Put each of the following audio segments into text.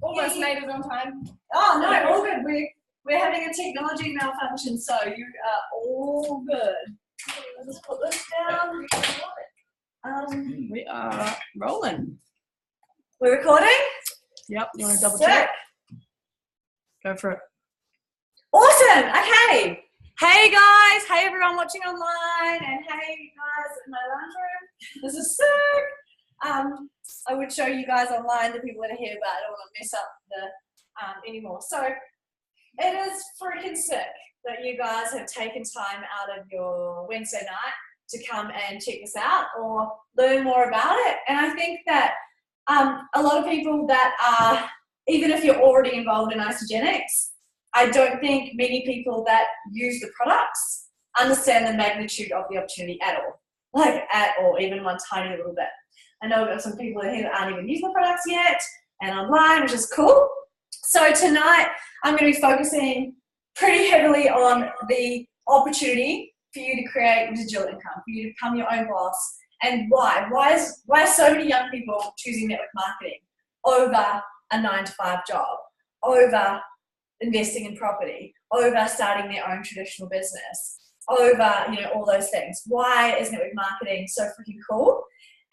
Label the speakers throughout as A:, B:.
A: Almost made it on time.
B: Oh no, all good. We're having a technology malfunction, so you are all good. I'll just put this down.
A: We are rolling.
B: We're recording?
A: Yep, you want to double check? Go for it.
B: Awesome, okay. Hey guys, hey everyone watching online, and hey guys in my lounge room. This is sick. I would show you guys online, the people that are here, but I don't want to mess up the anymore. So it is freaking sick that you guys have taken time out of your Wednesday night to come and check this out or learn more about it. And I think that a lot of people that are, even if you're already involved in Isagenix, I don't think many people that use the products understand the magnitude of the opportunity at all. Like at all, even one tiny little bit. I know we've got some people in here that aren't even using the products yet and online, which is cool. So tonight I'm going to be focusing pretty heavily on the opportunity for you to create digital income, for you to become your own boss, and why. Why are so many young people choosing network marketing over a 9-to-5 job, over investing in property, over starting their own traditional business, over all those things? Why is network marketing so freaking cool?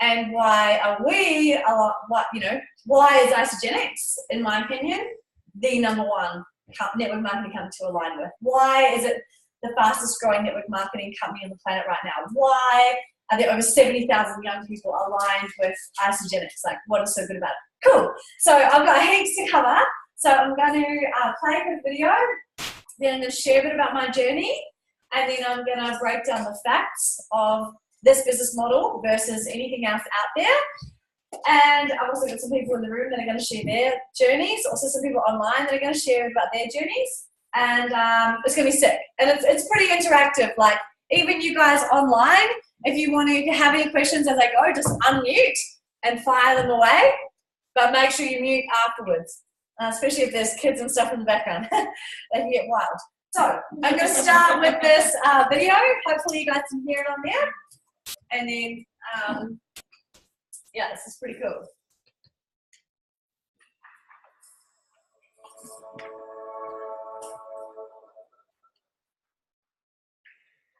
B: And why are we why is Isagenix, in my opinion, the number one network marketing company to align with? Why is it the fastest growing network marketing company on the planet right now? Why are there over 70,000 young people aligned with Isagenix? Like, what is so good about it? Cool. So I've got heaps to cover. So I'm going to play a quick video, then I'm going to share a bit about my journey, and then I'm going to break down the facts of this business model versus anything else out there. And I've also got some people in the room that are going to share their journeys, also some people online that are going to share about their journeys. And it's going to be sick. And it's pretty interactive. Like, even you guys online, if you want to, if you have any questions as I go, just unmute and fire them away. But make sure you mute afterwards, especially if there's kids and stuff in the background. They can get wild. So I'm going to start with this video. Hopefully you guys can hear it on there. And then, yeah, this is pretty cool.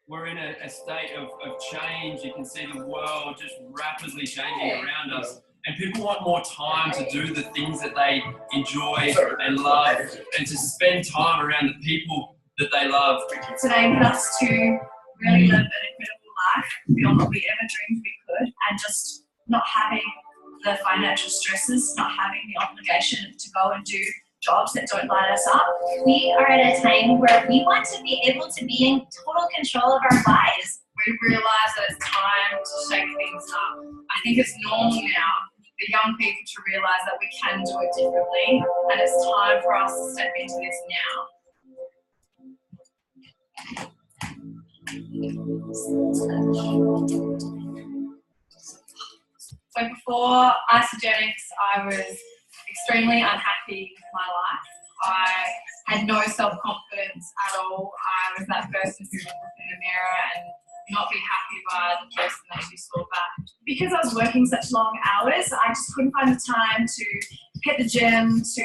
C: We're in a state of change. You can see the world just rapidly changing around us. And people want more time to do the things that they enjoy and love, and to spend time around the people that they love.
B: Today enabled us to really live an incredible life beyond what we ever dreamed we could, and just not having the financial stresses, not having the obligation to go and do jobs that don't light us up.
D: We are at a time where we want to be able to be in total control of our lives.
E: We realise that it's time to shake things up. I think it's normal now for young people to realise that we can do it differently, and it's time for us to step into this now. So before Isagenix, I was extremely unhappy with my life. I had no self-confidence at all. I was that person who would look in the mirror and not be happy by the person that she saw back.
B: Because I was working such long hours, I just couldn't find the time to hit the gym, to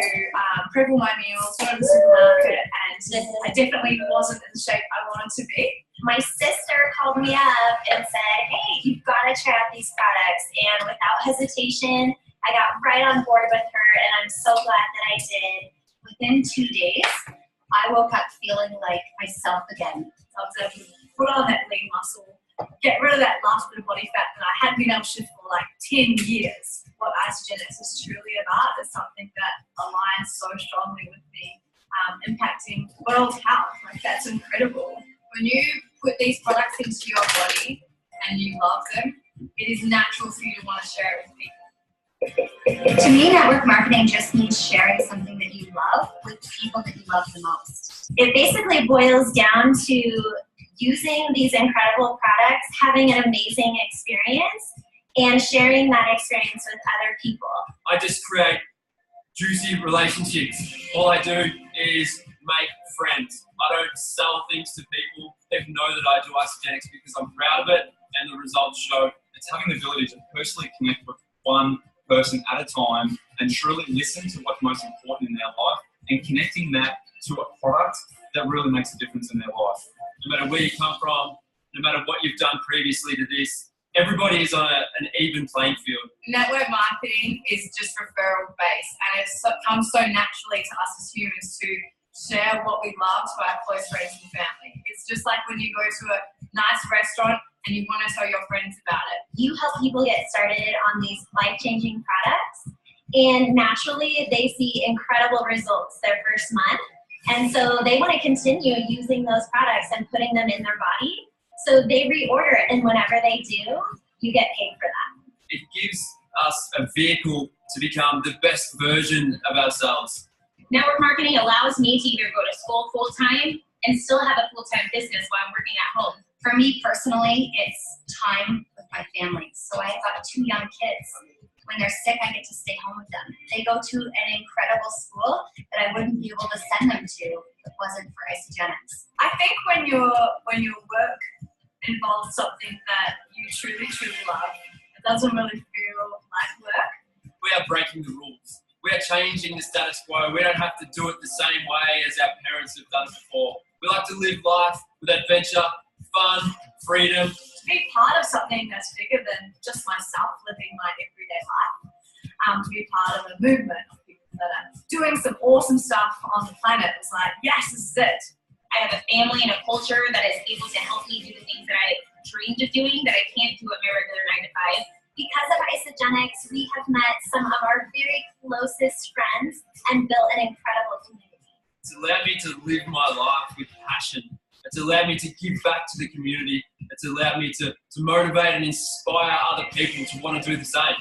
B: prep all my meals, go to the supermarket, and I definitely wasn't in the shape I wanted to be.
D: My sister called me up and said, hey, you've got to try out these products. And without hesitation, I got right on board with her, and I'm so glad that I did. Within 2 days, I woke up feeling like myself again.
B: I was able to put on that lean muscle, get rid of that last bit of body fat that I hadn't been able to shift for like 10 years. What Isagenix is truly about is something that aligns so strongly with me, impacting world health. Like, that's incredible.
E: When you put these products into your body and you love them, it is natural for you to want to share it with people.
D: To me, network marketing just means sharing something that you love with people that you love the most. It basically boils down to using these incredible products, having an amazing experience, and sharing that experience with other people.
C: I just create juicy relationships. All I do is make friends. I don't sell things to people. People know that I do Isagenix because I'm proud of it, and the results show. It's having the ability to personally connect with one person at a time and
F: and truly listen to what's most important in their life and connecting that to a product that really makes a difference in their life. No matter where you come from, no matter what you've done previously to this, everybody is on an even playing field.
E: Network marketing is just referral based, and it comes so naturally to us as humans to share what we love to our close friends and family. It's just like when you go to a nice restaurant and you want to tell your friends about it.
D: You help people get started on these life-changing products, and naturally they see incredible results their first month, and so they want to continue using those products and putting them in their body, so they reorder it, and whenever they do, you get paid for that.
C: It gives us a vehicle to become the best version of ourselves.
G: Network marketing allows me to either go to school full-time and still have a full-time business while I'm working at home. For me personally, it's time with my family. So I've got 2 young kids. When they're sick, I get to stay home with them. They go to an incredible school that I wouldn't be able to send them to if it wasn't for Isagenix.
B: I think when your work involves something that you truly love, it doesn't really feel like work.
C: We are breaking the rules. We are changing the status quo. We don't have to do it the same way as our parents have done before. We like to live life with adventure, fun, freedom.
B: To be part of something that's bigger than just myself living my everyday life. To be part of a movement of people that are doing some awesome stuff on the planet. It's like, yes, this is it.
G: I have a family and a culture that is able to help me do the things that I dreamed of doing that I can't do at my regular 9 to 5.
D: Because of Isagenix, we have met some of our very closest friends and built an incredible community.
C: It's allowed me to live my life with passion. It's allowed me to give back to the community. It's allowed me to motivate and inspire other people to want to do the same.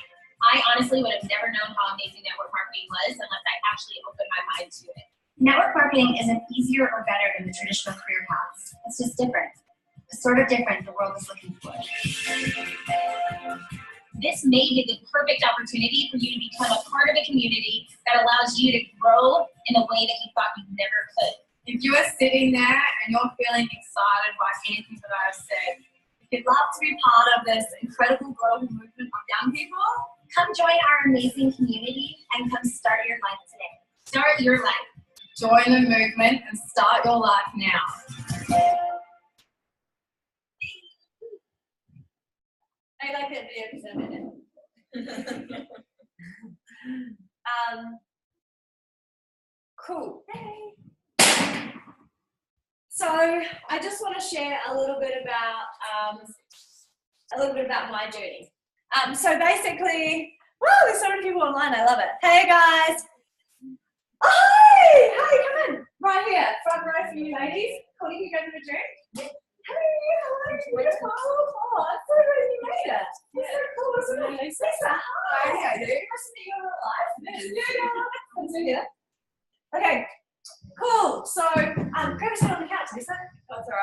G: I honestly would have never known how amazing network marketing was unless I actually opened my mind to it.
D: Network marketing isn't easier or better than the traditional career paths. It's just different. It's sort of different the world is looking for.
G: This may be the perfect opportunity for you to become a part of a community that allows you to grow in a way that you thought you never could.
E: If you are sitting there and you're feeling excited by anything that I've said,
B: If you'd love to be part of this incredible global movement of young people,
D: come join our amazing community and come start your life today.
G: Start your life.
E: join the movement and start your life now.
B: I like that video because I'm in it. Cool. Hey. So I just want to share a little bit about my journey. So basically, woo, there's so many people online. I love it. Hey guys. Oh, hi. Hi, come in. Right here, front row for you ladies. Connie, can you go to the drink? Hey, how are you? Beautiful. Oh, it's so good you made it. It's so cool, isn't it? Lisa, hi. How are you? Nice to meet you in real life. Yeah. Okay, cool. So, grab a seat on the couch, Lisa. That's all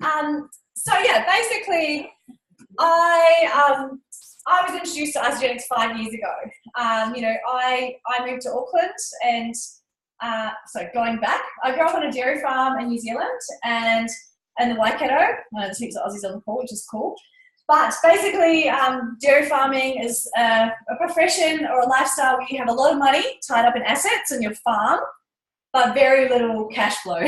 B: right. So yeah, basically, I was introduced to Isagenix 5 years ago. I moved to Auckland and going back, I grew up on a dairy farm in New Zealand and the Waikato. There's heaps of Aussies on the call, which is cool. But basically, dairy farming is a profession or a lifestyle where you have a lot of money tied up in assets in your farm, but very little cash flow.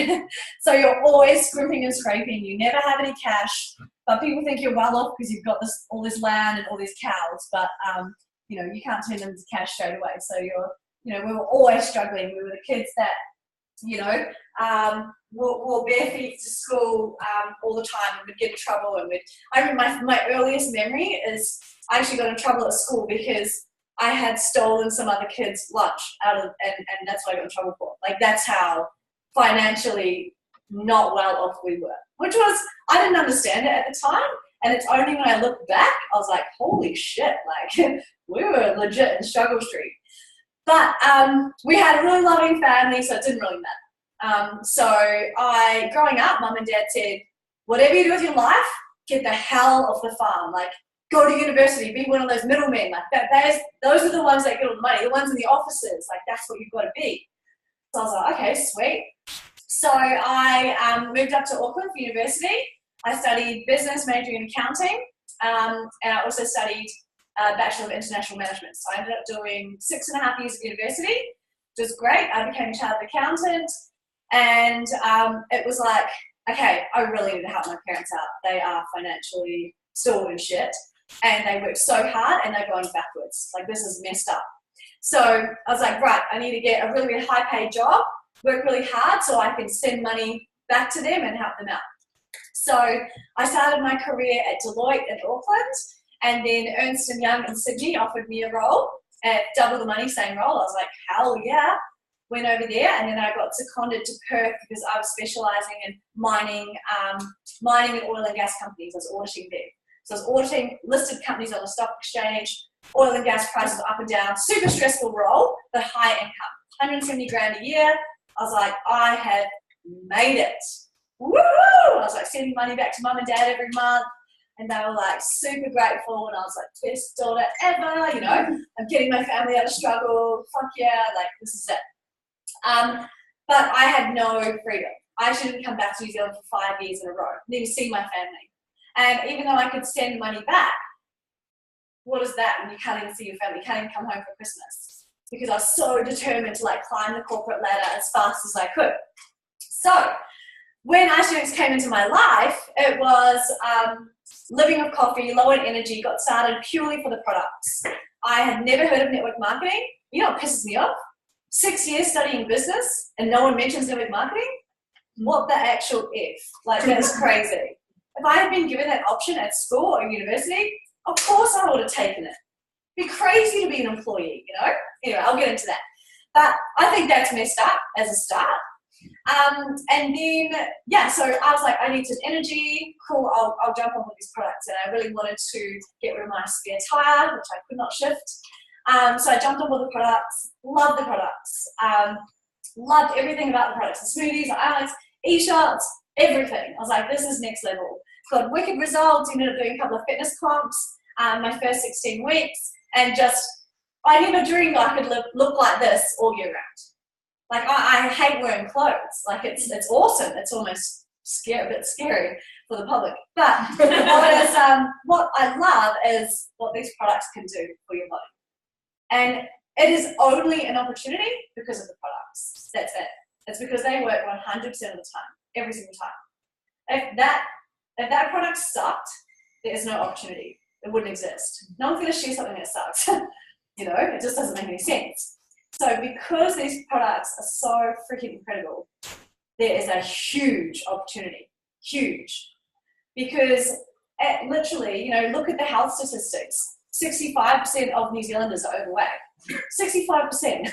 B: So you're always scrimping and scraping. You never have any cash, but people think you're well off because you've got all this land and all these cows, but you can't turn them into cash straight away. So we were always struggling. We were the kids that, wore bare feet to school all the time and would get in trouble. And I remember my earliest memory is I actually got in trouble at school because I had stolen some other kid's lunch and that's what I got in trouble for. Like, that's how financially not well off we were, which was, I didn't understand it at the time. And it's only when I look back, I was like, holy shit, like we were legit in struggle street. But we had a really loving family, so it didn't really matter. Growing up, Mum and Dad said, whatever you do with your life, get the hell off the farm. Like, go to university, be one of those middlemen. Like those are the ones that get all the money, the ones in the offices. Like, that's what you've got to be. So I was like, okay, sweet. So I moved up to Auckland for university. I studied business, majoring in accounting, and I also studied Bachelor of International Management. So I ended up doing 6.5 years of university, which was great. I became a chartered accountant, and it was like, okay, I really need to help my parents out. They are financially still in shit, and they work so hard, and they're going backwards. Like, this is messed up. So I was like, right, I need to get a really, really high-paid job, work really hard so I can send money back to them and help them out. So I started my career at Deloitte in Auckland, and then Ernst & Young in Sydney offered me a role at double the money, same role. I was like, hell yeah. Went over there, and then I got seconded to Perth because I was specialising in mining and oil and gas companies. I was auditing there. So I was auditing listed companies on the stock exchange, oil and gas prices up and down, super stressful role, but high income, 170 grand a year. I was like, I have made it. Woohoo! I was like sending money back to mum and dad every month, and they were like super grateful, and I was like, best daughter ever, you know, I'm getting my family out of struggle, fuck yeah, like this is it. But I had no freedom. I actually didn't come back to New Zealand for 5 years in a row, didn't see my family. And even though I could send money back, what is that when you can't even see your family, you can't even come home for Christmas? Because I was so determined to like climb the corporate ladder as fast as I could. So when iStudents came into my life, it was living off coffee, low in energy, got started purely for the products. I had never heard of network marketing. You know what pisses me off? 6 years studying business and no one mentions network marketing? What the actual F? Like, that's crazy. If I had been given that option at school or university, of course I would have taken it. It'd be crazy to be an employee, you know? Anyway, I'll get into that. But I think that's messed up as a start. And then, yeah, so I was like, I need some energy. Cool, I'll jump on with these products. And I really wanted to get rid of my spare tire, which I could not shift. So I jumped on with the products, loved the products, loved everything about the products, the smoothies, the ice, e-shots, everything. I was like, this is next level. Got wicked results, ended up doing a couple of fitness comps, my first 16 weeks, and just, I never dreamed I could look like this all year round. Like, I hate wearing clothes. Like, it's awesome. It's almost a bit scary for the public. But what I love is what these products can do for your body. And it is only an opportunity because of the products. That's it. It's because they work 100% of the time, every single time. If that product sucked, there's no opportunity. It wouldn't exist. No one's going to share something that sucks. You know, it just doesn't make any sense. So because these products are so freaking incredible, there is a huge opportunity. Huge. Because literally, you know, look at the health statistics. 65% of New Zealanders are overweight. 65%.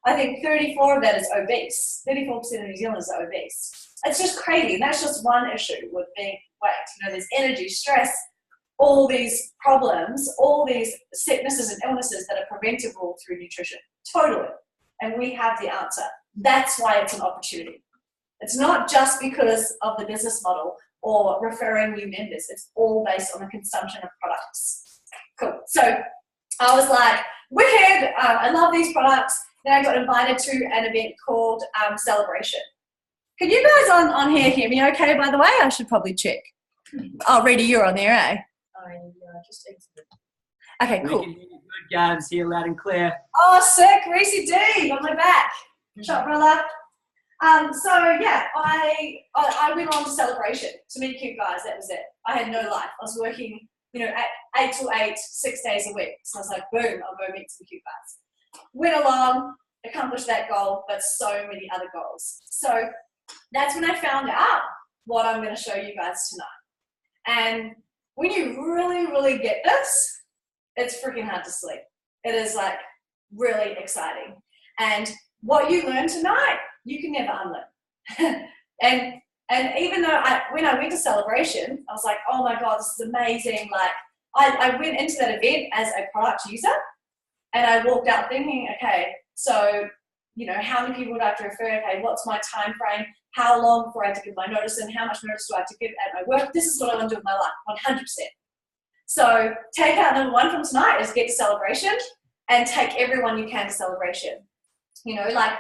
B: I think 34 of that is obese. 34% of New Zealanders are obese. It's just crazy. And that's just one issue with being weight. You know, there's energy, stress, all these problems, all these sicknesses and illnesses that are preventable through nutrition. Totally. And we have the answer. That's why it's an opportunity. It's not just because of the business model or referring new members. It's all based on the consumption of products. Cool. So I was like, wicked, I love these products. Then I got invited to an event called Celebration. Can you guys on here hear me okay, by the way? I should probably check. Oh, Rita, you're on there, eh?
A: I just exited.
B: Okay, cool.
H: We can hear you good, Gabs, here loud and clear.
B: Oh, sick, Reese D, on my back. Shot brother. So yeah, I went on to Celebration to meet cute guys. That was it. I had no life. I was working, you know, at 8 to 8, 6 days a week. So I was like, boom, I'll go meet some cute guys. Went along, accomplished that goal, but so many other goals. So that's when I found out what I'm going to show you guys tonight. And when you really, really get this, it's freaking hard to sleep. It is like really exciting. And what you learn tonight, you can never unlearn. and even though when I went to Celebration, I was like, oh my God, this is amazing. Like I went into that event as a product user, and I walked out thinking, okay, so, you know, how many people would I have to refer? Okay, what's my time frame? How long before I have to give my notice, and how much notice do I have to give at my work? This is what I want to do with my life, 100%. So takeout number one from tonight is get to Celebration and take everyone you can to Celebration. You know, like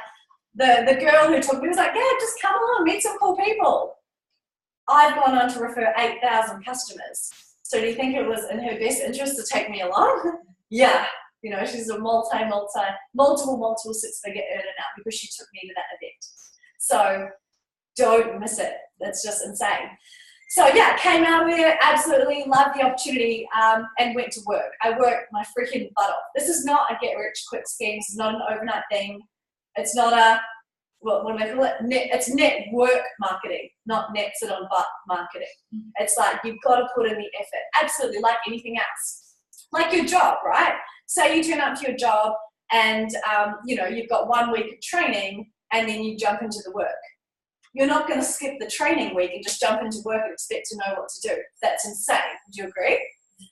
B: the girl who took me was like, yeah, just come along, meet some cool people. I've gone on to refer 8,000 customers. So do you think it was in her best interest to take me along? Yeah. You know, she's a multiple six-figure earner now because she took me to that event. So don't miss it. That's just insane. So yeah, came out of there, absolutely loved the opportunity, and went to work. I worked my freaking butt off. This is not a get-rich-quick scheme. It's not an overnight thing. It's not a, what do they call it? It's network marketing, not net sit on butt marketing. It's like you've got to put in the effort. Absolutely, like anything else. Like your job, right? Say you turn up to your job and you know, you've got 1 week of training and then you jump into the work. You're not going to skip the training week and just jump into work and expect to know what to do. That's insane. Do you agree?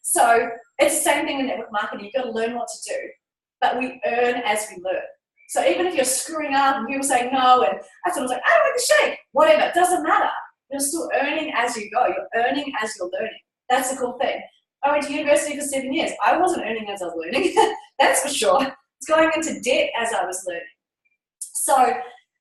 B: So it's the same thing in network marketing. You've got to learn what to do, but we earn as we learn. So even if you're screwing up and people say no, and I was like, I don't like the shake, whatever, it doesn't matter. You're still earning as you go. You're earning as you're learning. That's the cool thing. I went to university for 7 years. I wasn't earning as I was learning. That's for sure. It's going into debt as I was learning. So,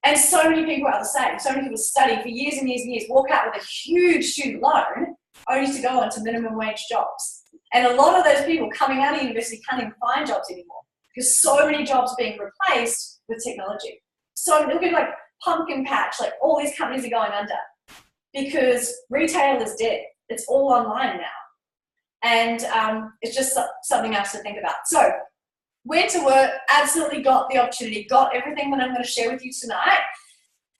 B: and so many people are the same. So many people study for years and years and years, walk out with a huge student loan, only to go on to minimum wage jobs. And a lot of those people coming out of university can't even find jobs anymore because so many jobs are being replaced with technology. So look at like Pumpkin Patch, like all these companies are going under because retail is dead. It's all online now. And it's just something else to think about. So went to work, absolutely got the opportunity, got everything that I'm going to share with you tonight.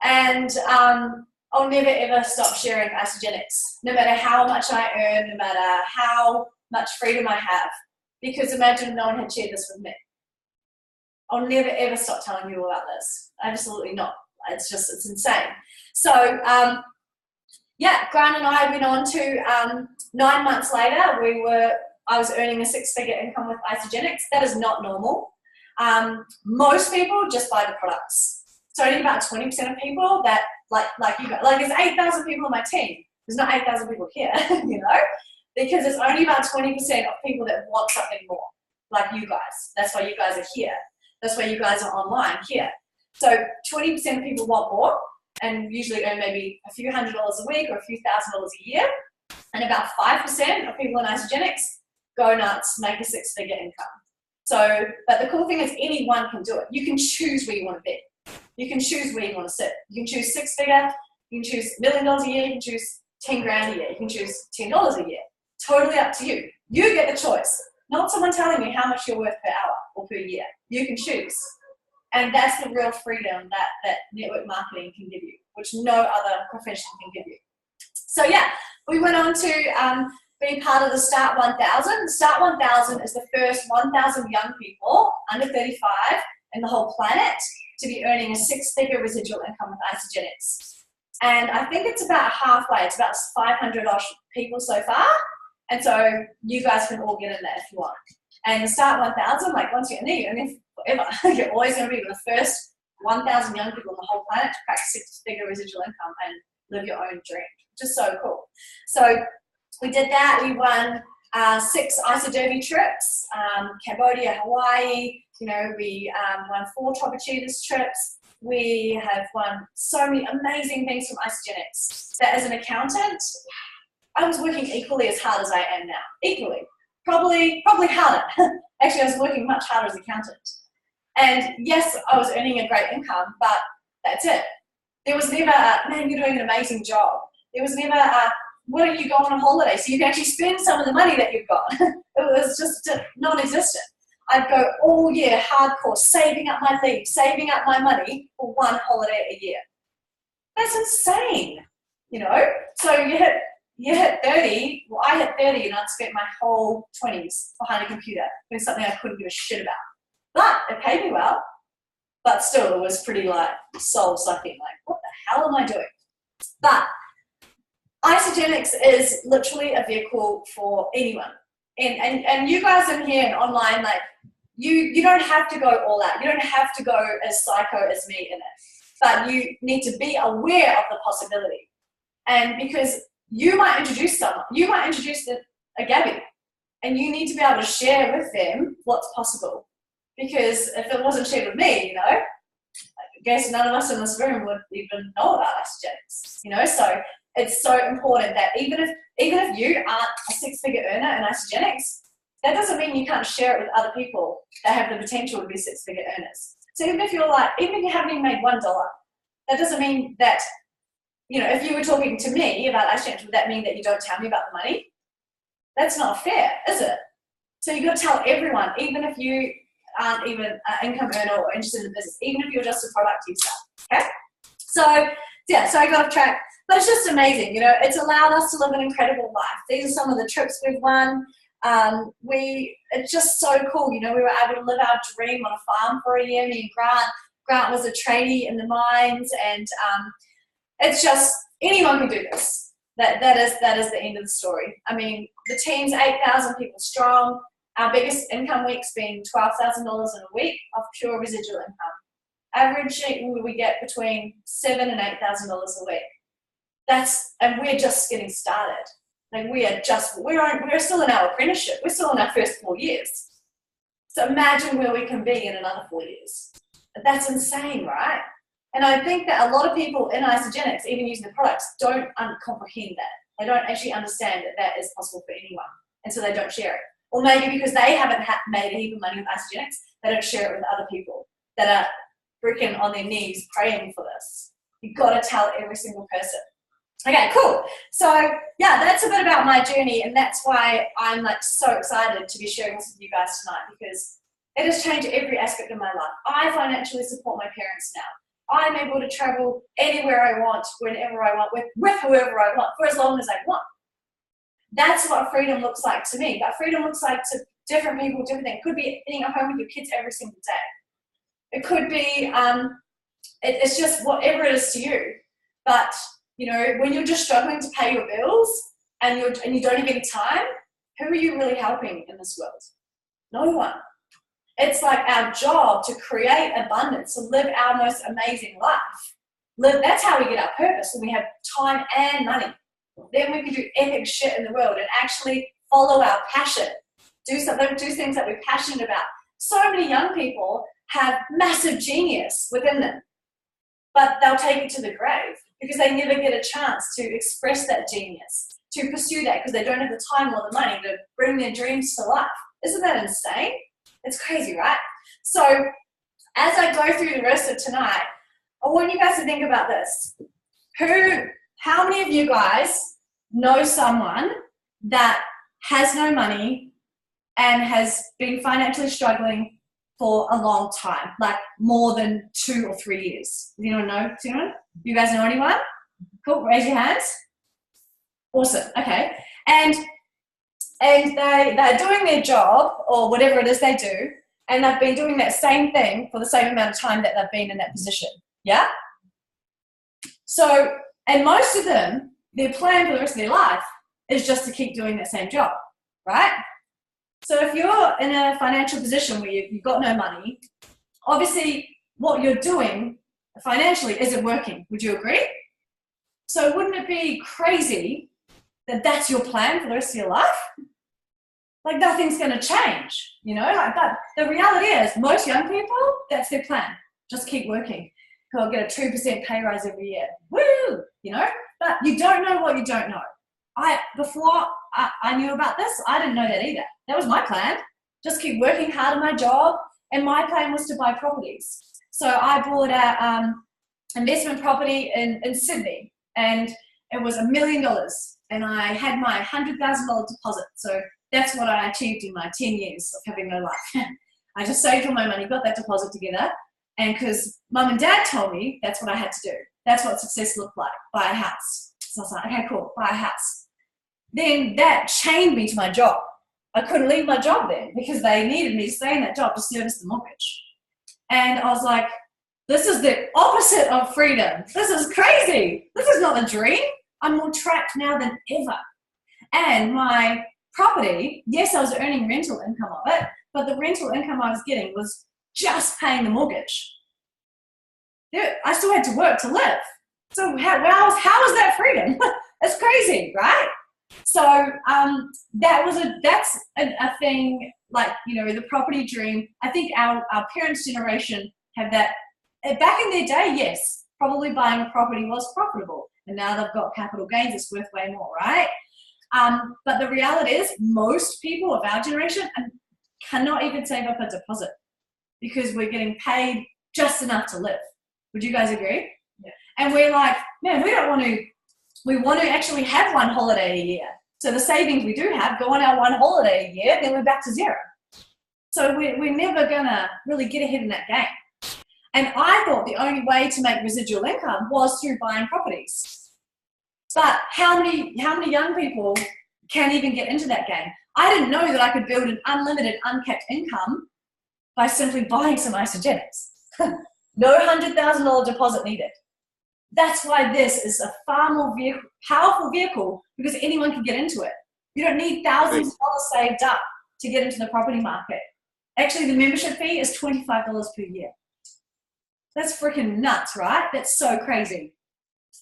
B: And I'll never ever stop sharing Isagenix, no matter how much I earn, no matter how much freedom I have. Because imagine no one had shared this with me. I'll never ever stop telling you about this. Absolutely not. It's insane. So yeah, Grant and I went on to 9 months later, I was earning a six-figure income with Isagenix. That is not normal. Most people just buy the products. So only about 20% of people that like you guys, like there's 8,000 people on my team. There's not 8,000 people here, you know, because there's only about 20% of people that want something more, like you guys. That's why you guys are here. That's why you guys are online here. So 20% of people want more and usually earn maybe a few $100s a week or a few $1,000s a year. And about 5% of people in Isagenix go nuts, make a six-figure income. So, but the cool thing is anyone can do it. You can choose where you want to be. You can choose where you want to sit. You can choose six-figure, you can choose $1 million a year, you can choose 10 grand a year, you can choose $10 a year. Totally up to you. You get the choice. Not someone telling you how much you're worth per hour or per year. You can choose. And that's the real freedom that network marketing can give you, which no other profession can give you. So yeah, we went on to be part of the Start 1000. Start 1000 is the first 1,000 young people under 35 in the whole planet to be earning a six-figure residual income with Isagenix. And I think it's about halfway. It's about 500-odd people so far. And so you guys can all get in there if you want. And the Start 1000, like once you're in there, you're in there forever. You're always going to be the first 1,000 young people on the whole planet to crack six-figure residual income and live your own dream. Just so cool. So we did that. We won 6 Isoderby trips, Cambodia, Hawaii. You know, we won 4 Top Achievers trips. We have won so many amazing things from Isagenix. That as an accountant, I was working equally as hard as I am now. Equally. Probably harder. Actually, I was working much harder as an accountant. And yes, I was earning a great income, but that's it. There was never a, man, you're doing an amazing job. There was never a, why don't you go on a holiday so you can actually spend some of the money that you've got? It was just non-existent. I'd go all year hardcore, saving up my leave, saving up my money for one holiday a year. That's insane, you know? So you hit 30, well, I hit 30 and I'd spent my whole 20s behind a computer doing something I couldn't give a shit about. But it paid me well, but still it was pretty like soul-sucking, like what the hell am I doing? But Isagenix is literally a vehicle for anyone. And you guys in here and online, like you don't have to go all out. You don't have to go as psycho as me in it. But you need to be aware of the possibility. And because you might introduce someone, you might introduce a Gabby, and you need to be able to share with them what's possible. Because if it wasn't shared with me, you know, I guess none of us in this room would even know about Isagenix, you know. So it's so important that even if you aren't a six-figure earner in Isagenix, that doesn't mean you can't share it with other people that have the potential to be six-figure earners. So even if you haven't even made $1, that doesn't mean that, if you were talking to me about Isagenix, would that mean that you don't tell me about the money? That's not fair, is it? So you've got to tell everyone, even if you aren't even an income earner or interested in business, even if you're just a product user, okay? So, yeah, so I got off track. But it's just amazing, it's allowed us to live an incredible life. These are some of the trips we've won. It's just so cool, we were able to live our dream on a farm for a year. Me and Grant was a trainee in the mines, and it's just, anyone can do this. That is the end of the story. I mean, the team's 8,000 people strong. Our biggest income week's been $12,000 in a week of pure residual income. Averaging, we get between $7,000 and $8,000 a week. And we're just getting started. Like we're still in our apprenticeship. We're still in our first 4 years. So imagine where we can be in another 4 years. That's insane, right? And I think that a lot of people in Isagenix, even using the products, don't comprehend that. They don't actually understand that that is possible for anyone. And so they don't share it. Or maybe because they haven't made a heap of money with Isagenix, they don't share it with other people that are freaking on their knees praying for this. You've got to tell every single person. Okay, cool. So yeah, that's a bit about my journey, and that's why I'm so excited to be sharing this with you guys tonight, because it has changed every aspect of my life. I financially support my parents now. I'm able to travel anywhere I want, whenever I want, with whoever I want, for as long as I want. That's what freedom looks like to me. But freedom looks like to different people, different things. It could be being at home with your kids every single day. It could be, it's just whatever it is to you. But when you're just struggling to pay your bills and you don't have any time, who are you really helping in this world? No one. It's like our job to create abundance, to live our most amazing life. That's how we get our purpose, when we have time and money. Then we can do epic shit in the world and actually follow our passion. Do things that we're passionate about. So many young people have massive genius within them, but they'll take it to the grave because they never get a chance to express that genius, to pursue that, because they don't have the time or the money to bring their dreams to life. Isn't that insane? It's crazy, right? So as I go through the rest of tonight, I want you guys to think about this. How many of you guys know someone that has no money and has been financially struggling for a long time, like more than 2 or 3 years? Does anyone know? You guys know anyone? Cool, raise your hands. Awesome, okay. And they're doing their job, or whatever it is they do, and they've been doing that same thing for the same amount of time that they've been in that position, yeah? So, and most of them, their plan for the rest of their life is just to keep doing that same job, right? So if you're in a financial position where you've got no money, obviously what you're doing financially isn't working. Would you agree? So wouldn't it be crazy that that's your plan for the rest of your life? Like nothing's going to change, but the reality is most young people, that's their plan. Just keep working. I'll get a 2% pay rise every year. Woo! But you don't know what you don't know. Before I knew about this, I didn't know that either. That was my plan. Just keep working hard at my job, and my plan was to buy properties. So I bought a investment property in Sydney, and it was $1 million, and I had my $100,000 deposit. So that's what I achieved in my 10 years of having no life. I just saved all my money, got that deposit together, and because mum and dad told me that's what I had to do. That's what success looked like, buy a house. So I was like, okay, cool, buy a house. Then that chained me to my job. I couldn't leave my job then because they needed me to stay in that job to service the mortgage. And I was like, this is the opposite of freedom. This is crazy. This is not a dream. I'm more trapped now than ever. And my property, yes, I was earning rental income of it, but the rental income I was getting was just paying the mortgage. I still had to work to live. So how is that freedom? It's crazy, right? So that's a thing, like, the property dream. I think our parents' generation have that. Back in their day, yes, probably buying a property was profitable. and now they've got capital gains, it's worth way more, right? But the reality is most people of our generation cannot even save up a deposit because we're getting paid just enough to live. Would you guys agree?
A: Yeah.
B: And we're like, man, we want to actually have one holiday a year. So the savings we do have go on our one holiday a year, then we're back to zero. So we're never gonna really get ahead in that game. And I thought the only way to make residual income was through buying properties. But how many young people can even get into that game? I didn't know that I could build an unlimited, uncapped income by simply buying some Isagenix. No $100,000 deposit needed. That's why this is a far more powerful vehicle because anyone can get into it. You don't need thousands of dollars saved up to get into the property market. Actually, the membership fee is $25 per year. That's freaking nuts, right? That's so crazy.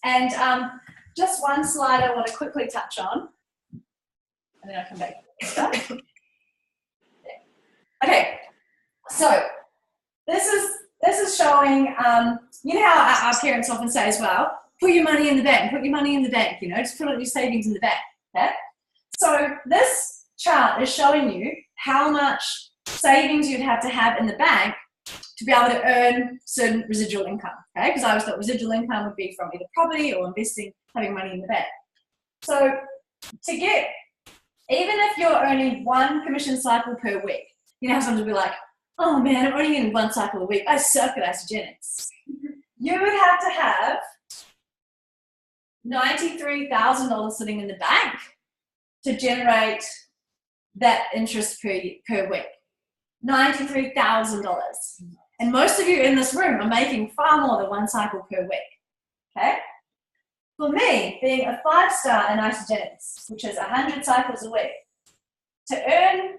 B: And just one slide I want to quickly touch on, and then I'll come back. Okay, so this is showing, you know how our parents often say as well, put your money in the bank, you know, just put all your savings in the bank, okay? So this chart is showing you how much savings you'd have to have in the bank to be able to earn certain residual income, okay? Because I always thought residual income would be from either property or investing, having money in the bank. So to get, even if you're earning one commission cycle per week, you know how someone will be like, oh man, I'm only getting one cycle a week, I suck at Isagenix. You would have to have $93,000 sitting in the bank to generate that interest per week. $93,000. And most of you in this room are making far more than one cycle per week, okay? For me, being a 5-star in Isagenix, which is 100 cycles a week, to earn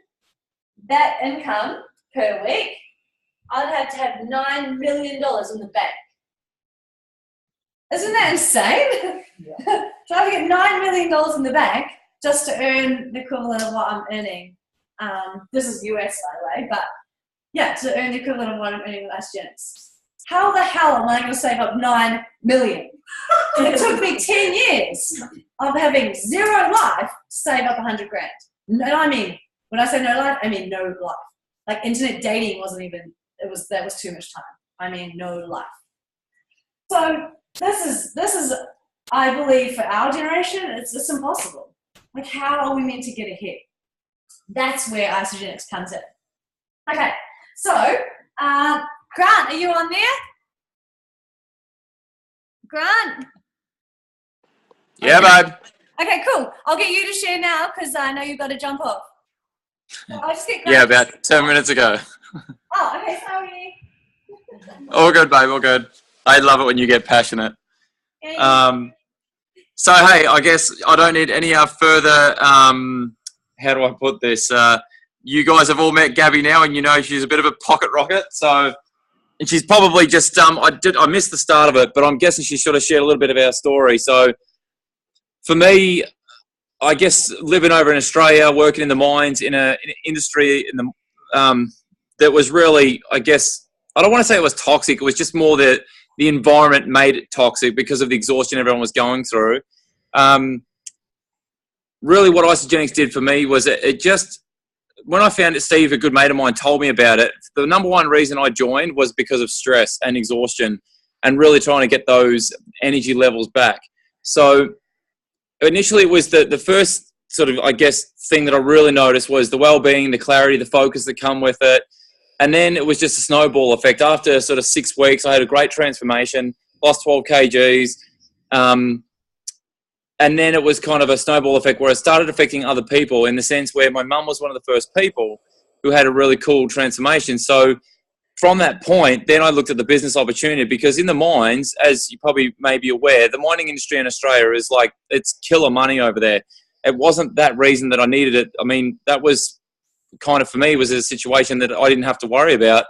B: that income per week, I'd have to have $9 million in the bank. Isn't that insane? Yeah. So I get $9 million in the bank just to earn the equivalent of what I'm earning. This is US, by the way, but yeah, to earn the equivalent of what I'm earning with Isagenix. How the hell am I going to save up $9 million? It took me 10 years of having zero life to save up 100 grand. And I mean, when I say no life, I mean no life. Like internet dating wasn't even, that was too much time. I mean no life. So this is, I believe for our generation, it's impossible. Like how are we meant to get ahead? That's where Isagenix comes in. Okay, so Grant, are you on there? Grant?
I: Yeah, babe.
B: Okay, cool. I'll get you to share now because I know you've got to jump off. I'll just get
I: Yeah, about 10 minutes ago.
B: Oh, okay, sorry.
I: All good, babe, all good. I love it when you get passionate. So, hey, I guess I don't need any further, how do I put this? You guys have all met Gabby now, and you know she's a bit of a pocket rocket. So, and she's probably just, I missed the start of it, but I'm guessing she should have shared a little bit of our story. So, for me, I guess living over in Australia, working in the mines, in an industry in the that was really, I guess, I don't want to say it was toxic. It was just more that the environment made it toxic because of the exhaustion everyone was going through. Really what Isagenix did for me was it just, when I found it, Steve, a good mate of mine, told me about it, the number one reason I joined was because of stress and exhaustion and really trying to get those energy levels back. So initially it was the first sort of, I guess, thing that I really noticed was the well-being, the clarity, the focus that come with it. And then it was just a snowball effect. After sort of 6 weeks, I had a great transformation, lost 12 kgs. And then it was kind of a snowball effect where it started affecting other people in the sense where my mum was one of the first people who had a really cool transformation. So from that point, then I looked at the business opportunity because in the mines, as you probably may be aware, the mining industry in Australia is like, it's killer money over there. It wasn't that reason that I needed it. I mean, that was kind of, for me, was a situation that I didn't have to worry about.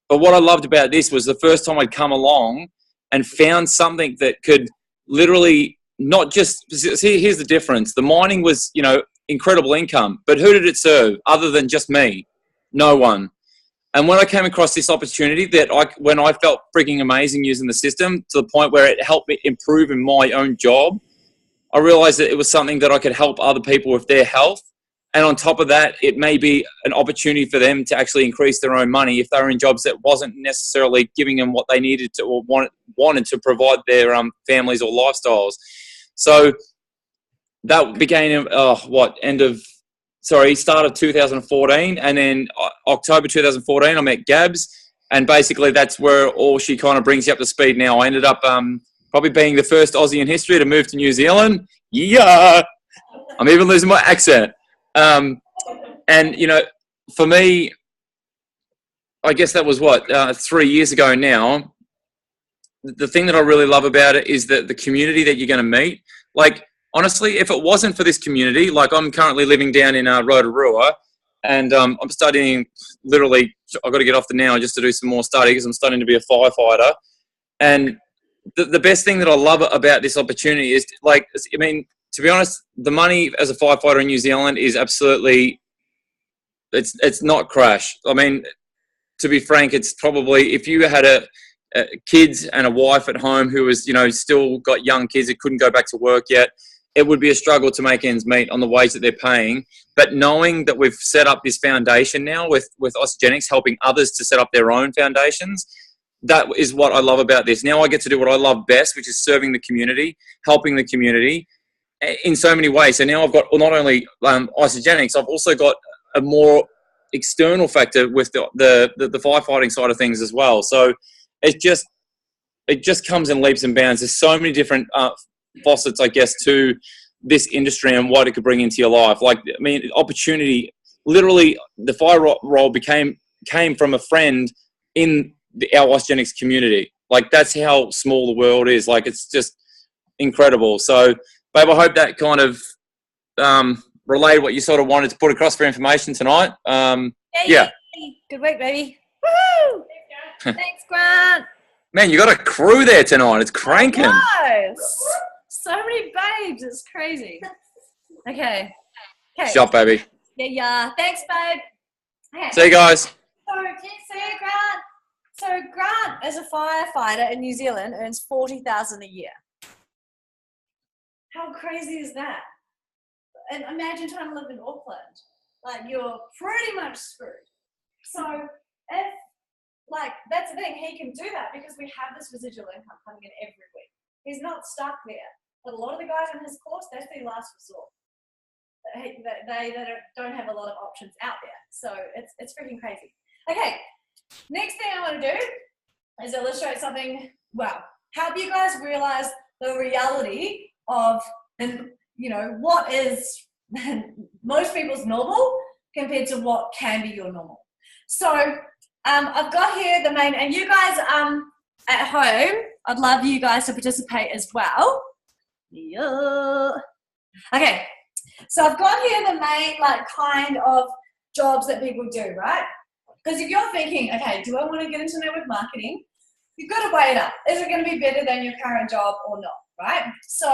I: But what I loved about this was the first time I'd come along and found something that could literally not just, see, here's the difference. The mining was, you know, incredible income, but who did it serve other than just me? No one. And when I came across this opportunity when I felt freaking amazing using the system to the point where it helped me improve in my own job, I realized that it was something that I could help other people with their health. And on top of that, it may be an opportunity for them to actually increase their own money if they were in jobs that wasn't necessarily giving them what they needed to or wanted to provide their families or lifestyles. So that began start of 2014, and then October 2014 I met Gabs, and basically that's where all she kind of brings you up to speed now. I ended up probably being the first Aussie in history to move to New Zealand. Yeah, I'm even losing my accent. And you know, for me, I guess that was 3 years ago now. The thing that I really love about it is that the community that you're going to meet. Like, honestly, if it wasn't for this community, like I'm currently living down in Rotorua, and I'm studying. Literally, I've got to get off now just to do some more study because I'm studying to be a firefighter. And the best thing that I love about this opportunity is, like, I mean, to be honest, the money as a firefighter in New Zealand is absolutely, it's not crash. I mean, to be frank, it's probably, if you had a kids and a wife at home who was, you know, still got young kids that couldn't go back to work yet, it would be a struggle to make ends meet on the wage that they're paying. But knowing that we've set up this foundation now with Osteogenics, helping others to set up their own foundations, that is what I love about this. Now I get to do what I love best, which is serving the community, helping the community in so many ways. So now I've got not only Osteogenics, I've also got a more external factor with the firefighting side of things as well. So it just comes in leaps and bounds. There's so many different facets, I guess, to this industry and what it could bring into your life. Like, I mean, opportunity. Literally, the fire role came from a friend in our Osteogenics community. Like, that's how small the world is. Like, it's just incredible. So, babe, I hope that kind of relayed what you sort of wanted to put across for information tonight. Yeah.
B: Good week, baby. Woohoo! Thanks, Grant.
I: Man, you got a crew there tonight. It's cranking.
B: Nice. So many babes. It's crazy. Okay.
I: Shop, baby.
B: Yeah. Thanks, babe. Okay.
I: See you guys.
B: So, see you, Grant. So, Grant, as a firefighter in New Zealand, earns $40,000 a year. How crazy is that? And imagine trying to live in Auckland. Like, you're pretty much screwed. So, if, like, that's the thing, he can do that because we have this residual income coming in every week. He's not stuck there. But a lot of the guys in his course, that's their last resort. They don't have a lot of options out there. So, it's freaking crazy. Okay, next thing I want to do is illustrate something, help you guys realize the reality of, and you know, what is most people's normal compared to what can be your normal. So I've got here the main, and you guys at home, I'd love you guys to participate as well. Yeah. Okay, so I've got here the main kind of jobs that people do, right? Because if you're thinking, okay, do I want to get into network marketing? You've got to weigh it up. Is it going to be better than your current job or not, right? So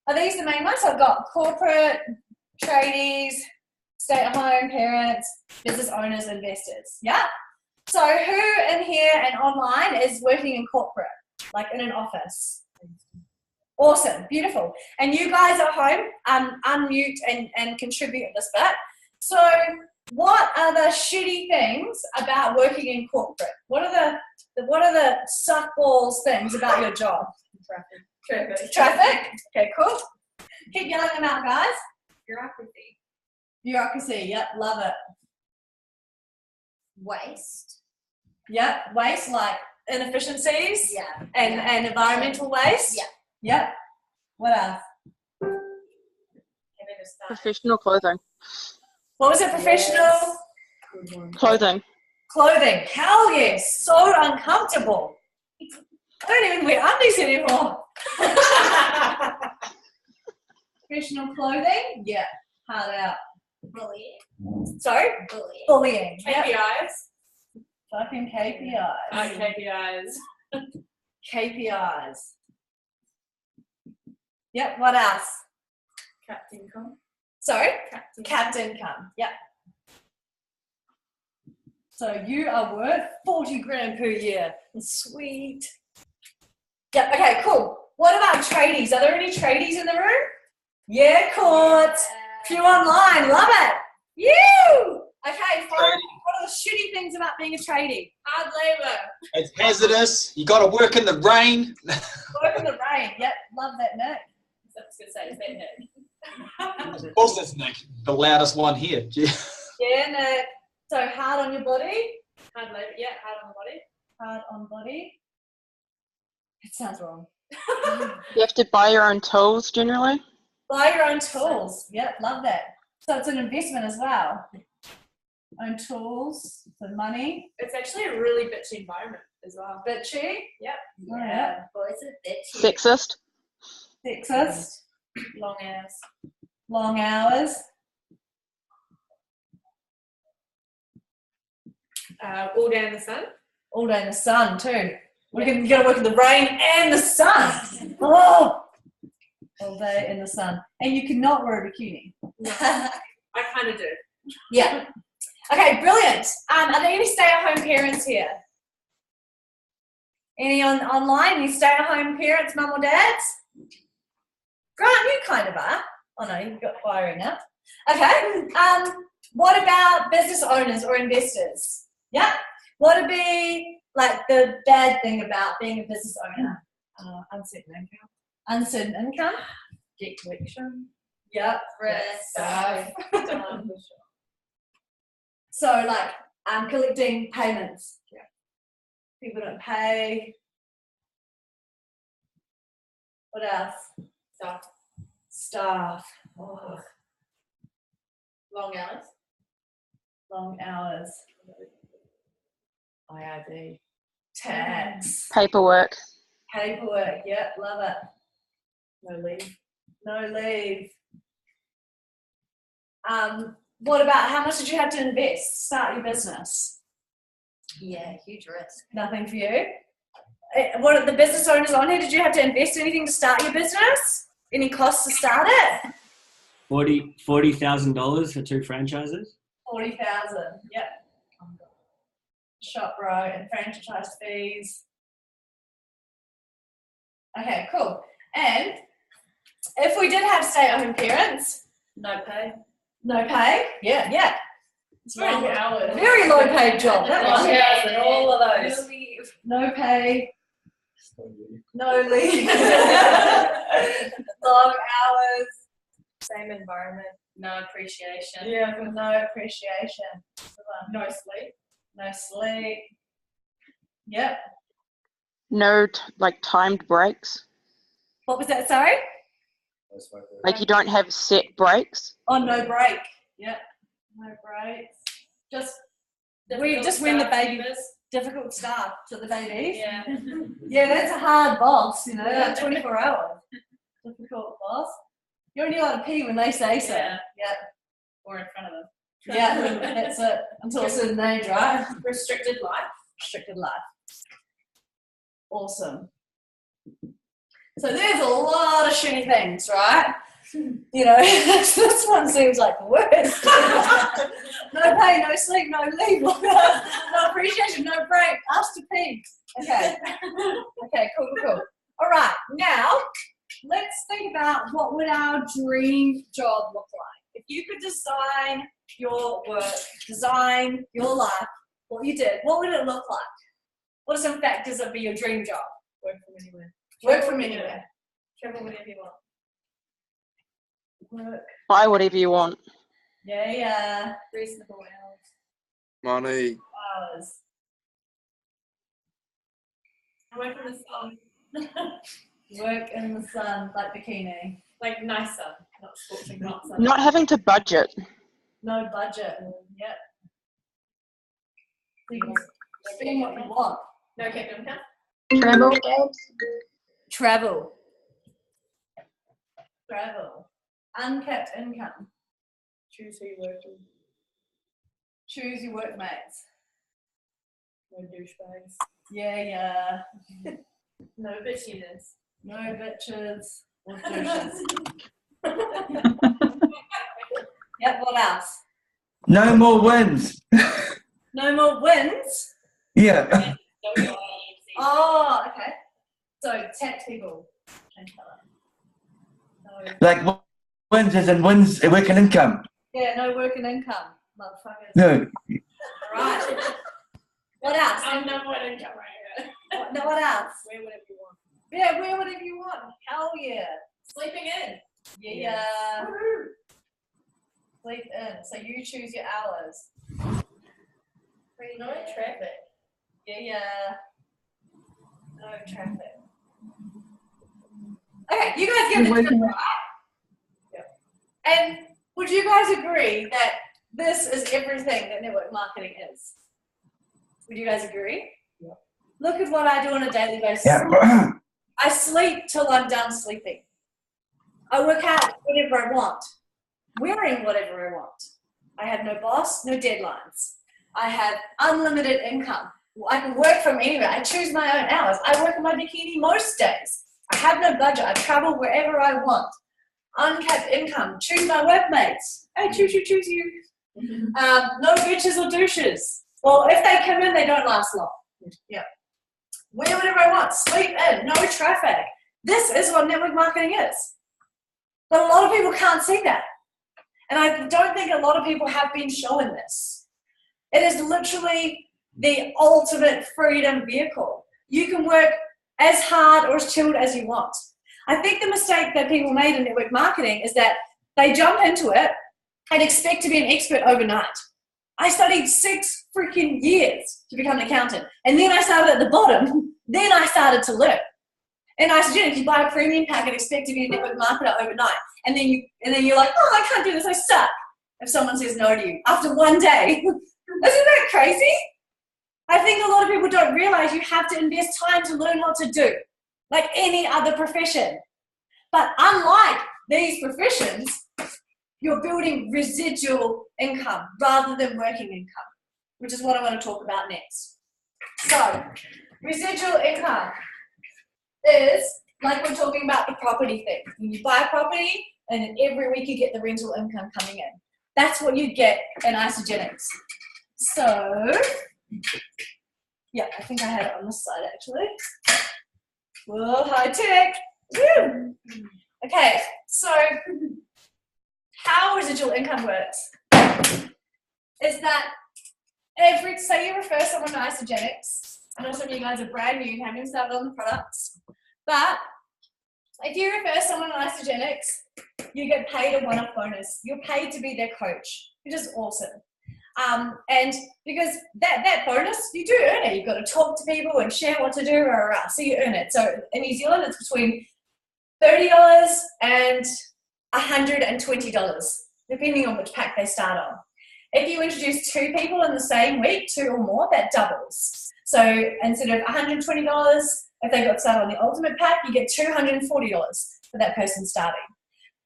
B: are these the main ones? So I've got corporate, tradies, stay-at-home parents, business owners, investors. Yeah? So who in here and online is working in corporate, like in an office? Awesome. Beautiful. And you guys at home, unmute and contribute this bit. So what are the shitty things about working in corporate? What are the suckballs things about your job? Traffic. Okay, cool. Keep yelling them out, guys. Bureaucracy. Yep, love it.
G: Waste.
B: Yep, waste, like inefficiencies.
G: Yeah.
B: And environmental waste.
G: Yeah.
B: Yep. What else?
A: Professional clothing.
B: What was it? Professional
A: Clothing.
B: clothing. Hell yes. So uncomfortable. I don't even wear undies anymore. Professional clothing? Yeah. Hard out.
G: Bullying.
B: Sorry? Bullying. Yep.
E: KPIs.
B: Fucking KPIs.
E: KPIs.
B: KPIs. Yep. What else?
E: Capped income.
B: Sorry? Capped income. Yep. So you are worth 40 grand per year. Sweet. Yeah, okay, cool. What about tradies? Are there any tradies in the room? Yeah, Court. Few online, love it. You. Okay, fine. What are the shitty things about being a tradie? Hard labour.
J: It's hazardous. You got to work in the rain.
B: Work in the rain. Yep, love that, Nick. I was going to say, is that Nick?
J: Of course, that's Nick, the loudest one here.
B: Yeah, Nick. So hard on your body. Hard labour. Yeah, hard on the body. Hard on body. It sounds wrong.
K: You have to buy your own tools generally.
B: Buy your own tools. Yep, love that. So it's an investment as well. Own tools, so money.
A: It's actually a really bitchy environment as well.
B: Bitchy.
A: Yep.
B: Yeah.
D: Boys are bitchy.
K: Sexist.
B: Sexist.
A: Long hours.
B: Long hours.
A: All day in the sun.
B: All day in the sun too. You got to work in the rain and the sun. Oh, all day in the sun, and you cannot wear a bikini.
A: I kind of do.
B: Yeah. Okay, brilliant. Are there any stay-at-home parents here? Any online? Any stay-at-home parents, mum or dads? Grant, you kind of are. Oh no, you've got firing up. Okay. What about business owners or investors? Yeah. What would be like the bad thing about being a business owner?
A: Uncertain income.
B: Uncertain income.
A: Debt collection.
B: Yep.
A: Risk.
B: So like collecting payments.
A: Yeah.
B: People don't pay. What else? Staff. Oh,
A: Long hours.
B: long hours.
A: IRD.
B: Tax.
K: Paperwork.
B: Paperwork. Yep, love it.
A: No leave.
B: No leave. What about how much did you have to invest to start your business?
D: Yeah, huge risk.
B: Nothing for you. What are the business owners on here? Did you have to invest anything to start your business? Any costs to start it?
H: $40,000 for 2 franchises.
B: 40,000. Yep. Shop row and franchise fees. Okay, cool. And if we did have stay-at-home parents,
A: No pay.
B: no pay. Yeah. It's
A: Long hours.
B: very low-paid job. That
A: Long
B: one.
A: hours and all of those.
B: No leave. No pay. No leave. Long hours.
A: Same environment. No appreciation.
B: Yeah, with no appreciation.
A: No sleep.
B: No sleep. Yep.
K: No timed breaks.
B: What was that? Sorry?
K: Like you don't have set breaks.
B: Oh, no break. Yep. No breaks. Just when the baby difficult start to the baby.
A: Yeah.
B: Yeah, that's a hard boss, 24 hours. Difficult boss. You're only allowed to pee when they say so.
A: Yeah.
B: Yeah.
A: Or in front of them.
B: Yeah, that's it. Until a certain age, right?
A: Restricted life.
B: Restricted life. Awesome. So there's a lot of shitty things, right? This one seems like the worst. No pay, no sleep, no leave, no appreciation, no break, asked to pee. Okay. Okay, cool. All right, now let's think about what would our dream job look like. If you could design your work, design your life, what you did, what would it look like? What are some factors of your dream job?
A: Work from anywhere.
B: Work from anywhere.
A: Travel whenever you want.
B: Work.
K: Buy whatever you want.
B: Yeah.
A: Reasonable hours.
I: Money.
B: Hours.
A: Work in the sun.
B: Work in the sun, like bikini.
A: Like nice sun, not scorching hot sun.
K: Not having to budget.
B: No budget. Yep. Spend what you want.
A: No kept income.
K: Travel.
B: Travel. Uncapped income.
A: Choose who you work with.
B: Choose your workmates.
A: No douchebags.
B: Yeah.
A: No bitchiness.
B: No bitches or douches. Yep, what else?
L: No more wins.
B: No No more wins.
L: Yeah.
B: Oh, okay. So tax people. Change colour. No.
L: Like wins as in wins work and income.
B: Yeah, no work and income, motherfuckers.
L: No.
B: Right. What else?
A: I'm number one income right here.
B: What else?
A: Wear whatever you want.
B: Yeah, wear whatever you want. Hell yeah.
A: Sleeping in.
B: Yeah. Sleep in. So you choose your hours.
A: No traffic.
B: Yeah. No traffic. Okay, you guys get the drift, right? Yeah. And would you guys agree that this is everything that network marketing is? Would you guys agree? Yeah. Look at what I do on a daily basis.
L: Yeah.
B: I sleep till I'm done sleeping. I work out whatever I want, wearing whatever I want. I have no boss, no deadlines. I have unlimited income. I can work from anywhere. I choose my own hours. I work in my bikini most days. I have no budget. I travel wherever I want. Uncapped income. Choose my workmates. I choose you. No bitches or douches. Well, if they come in, they don't last long. Yeah. Wear whatever I want. Sleep in. No traffic. This is what network marketing is. But a lot of people can't see that. And I don't think a lot of people have been shown this. It is literally the ultimate freedom vehicle. You can work as hard or as chilled as you want. I think the mistake that people made in network marketing is that they jump into it and expect to be an expert overnight. I studied 6 freaking years to become an accountant. And then I started at the bottom. Then I started to learn. And I suggest you buy a premium pack and expect to be a network marketer overnight. And then you're like, oh, I can't do this, I suck. If someone says no to you after one day. Isn't that crazy? I think a lot of people don't realize you have to invest time to learn what to do, like any other profession. But unlike these professions, you're building residual income rather than working income, which is what I want to talk about next. So, residual income is like we're talking about the property thing. When you buy a property and then every week you get the rental income coming in. That's what you get in Isagenix. So, yeah, I think I had it on this side actually. Whoa, high tech. Woo. Okay, so how residual income works is that say you refer someone to Isagenix. I know some of you guys are brand new and haven't started on the products, but if you refer someone to Isagenix, you get paid a one-off bonus. You're paid to be their coach, which is awesome. And because that bonus, you do earn it. You've got to talk to people and share what to do, so you earn it. So in New Zealand, it's between $30 and $120, depending on which pack they start on. If you introduce 2 people in the same week, 2 or more, that doubles. So instead of $120, if they got started on the ultimate pack, you get $240 for that person starting.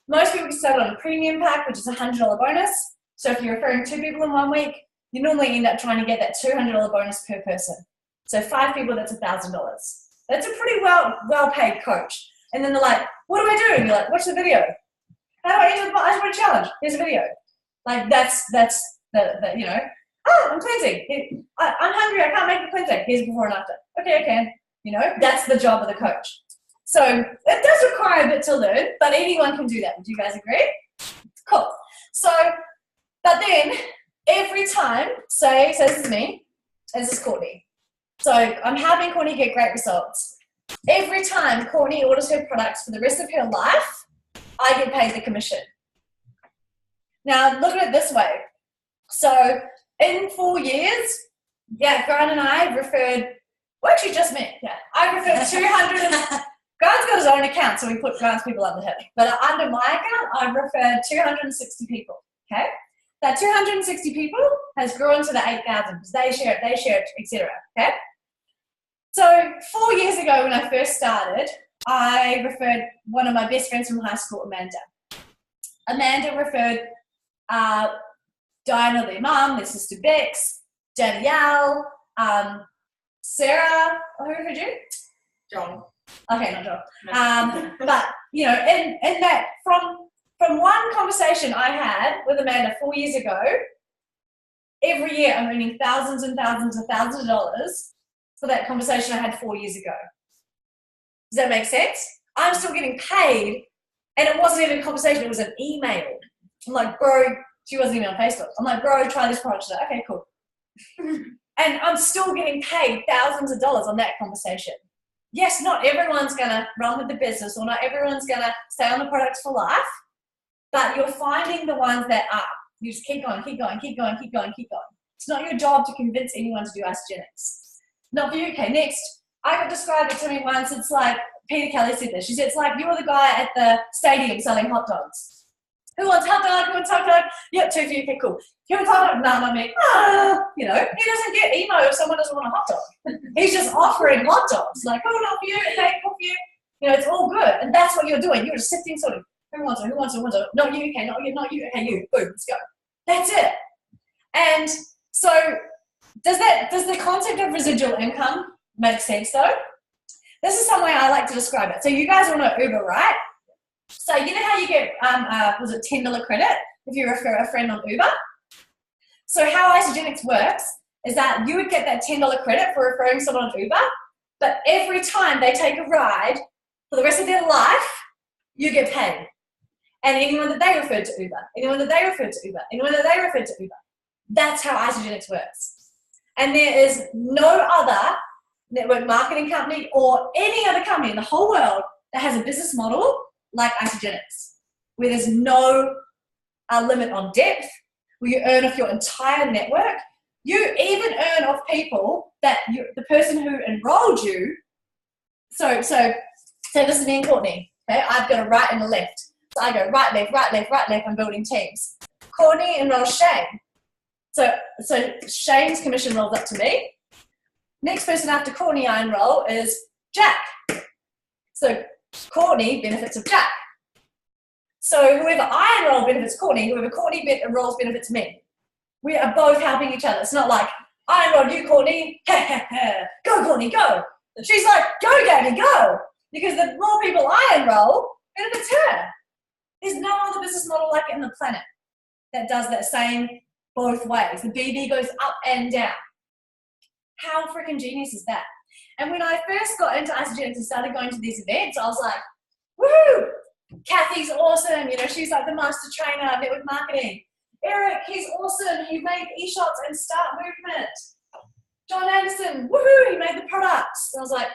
B: Most people get started on a premium pack, which is a $100 bonus. So if you're referring 2 people in 1 week, you normally end up trying to get that $200 bonus per person. So 5 people, that's $1,000. That's a pretty well-paid coach. And then they're like, what do I do? And you're like, watch the video. How do I enter the Iceberg challenge? Here's a video. Like that's the you know, oh, I'm cleansing. I'm hungry, I can't make the cleansing. Here's before and after. Okay, I can. You know, that's the job of the coach. So it does require a bit to learn, but anyone can do that. Would you guys agree? Cool. So, but then every time, so this is me, this is Courtney. So I'm helping Courtney get great results. Every time Courtney orders her products for the rest of her life, I get paid the commission. Now look at it this way. So in 4 years, yeah, Grant and I have referred, well actually just me, yeah. I referred 200, Grant's got his own account, so we put Grant's people under him. But under my account, I've referred 260 people, okay? That 260 people has grown to the 8,000 because they share it, etc. Okay? So 4 years ago when I first started, I referred one of my best friends from high school, Amanda. Amanda referred Diana, their mum, their sister Bex, Danielle, Sarah, who referred you?
A: John.
B: Okay, not John. But, you know, in that, from one conversation I had with Amanda 4 years ago, every year I'm earning thousands and thousands and thousands of dollars for that conversation I had 4 years ago. Does that make sense? I'm still getting paid, and it wasn't even a conversation, it was an email. I'm like, bro, she wasn't even on Facebook. I'm like, bro, try this product. She's like, okay, cool. And I'm still getting paid thousands of dollars on that conversation. Yes, not everyone's gonna run with the business, or not everyone's gonna stay on the products for life, but you're finding the ones that are. You just keep going, keep going, keep going, keep going, keep going. It's not your job to convince anyone to do Isagenix. Not for you. Okay, next. I got described it to me once. It's like, Peter Kelly said this. She said, it's like you were the guy at the stadium selling hot dogs. Who wants hot dog? Who wants hot dog? Yep, 2 for you. Okay, cool. Who wants hot dog? No, not me. You know, he doesn't get emo if someone doesn't want a hot dog. He's just offering hot dogs. Like, oh, not for you. Okay, cool for you. You know, it's all good. And that's what you're doing. You're just sifting sort of, who wants it? Who wants it? Who wants it? Not you. Okay, not you. Not you. Okay, you. Boom, let's go. That's it. And so does the concept of residual income make sense though? This is some way I like to describe it. So you guys all know Uber, right? So you know how you get, was it $10 credit if you refer a friend on Uber? So how Isagenix works is that you would get that $10 credit for referring someone on Uber, but every time they take a ride for the rest of their life, you get paid. And anyone that they referred to Uber, anyone that they referred to Uber, anyone that they referred to Uber. That's how Isagenix works. And there is no other network marketing company or any other company in the whole world that has a business model like Isagenix, where there's no limit on depth, where you earn off your entire network. You even earn off people that the person who enrolled you. So this is me and Courtney. Okay, I've got a right and a left. So I go right, left, right, left, right, left. I'm building teams. Courtney enrolls Shane. So Shane's commission rolls up to me. Next person after Courtney I enroll is Jack. So Courtney benefits of Jack. So whoever I enroll benefits Courtney, whoever Courtney enrolls benefits me. We are both helping each other. It's not like, I enrolled you, Courtney. Go, Courtney, go. And she's like, go, Gabby, go. Because the more people I enroll, benefits her. There's no other business model like it in the planet that does that same both ways. The BB goes up and down. How freaking genius is that? And when I first got into Isagenix and started going to these events, I was like, woo! Kathy's awesome. You know, she's like the master trainer of network marketing. Eric, he's awesome. He made e-shots and start movement. John Anderson, woohoo! He made the products. And I was like,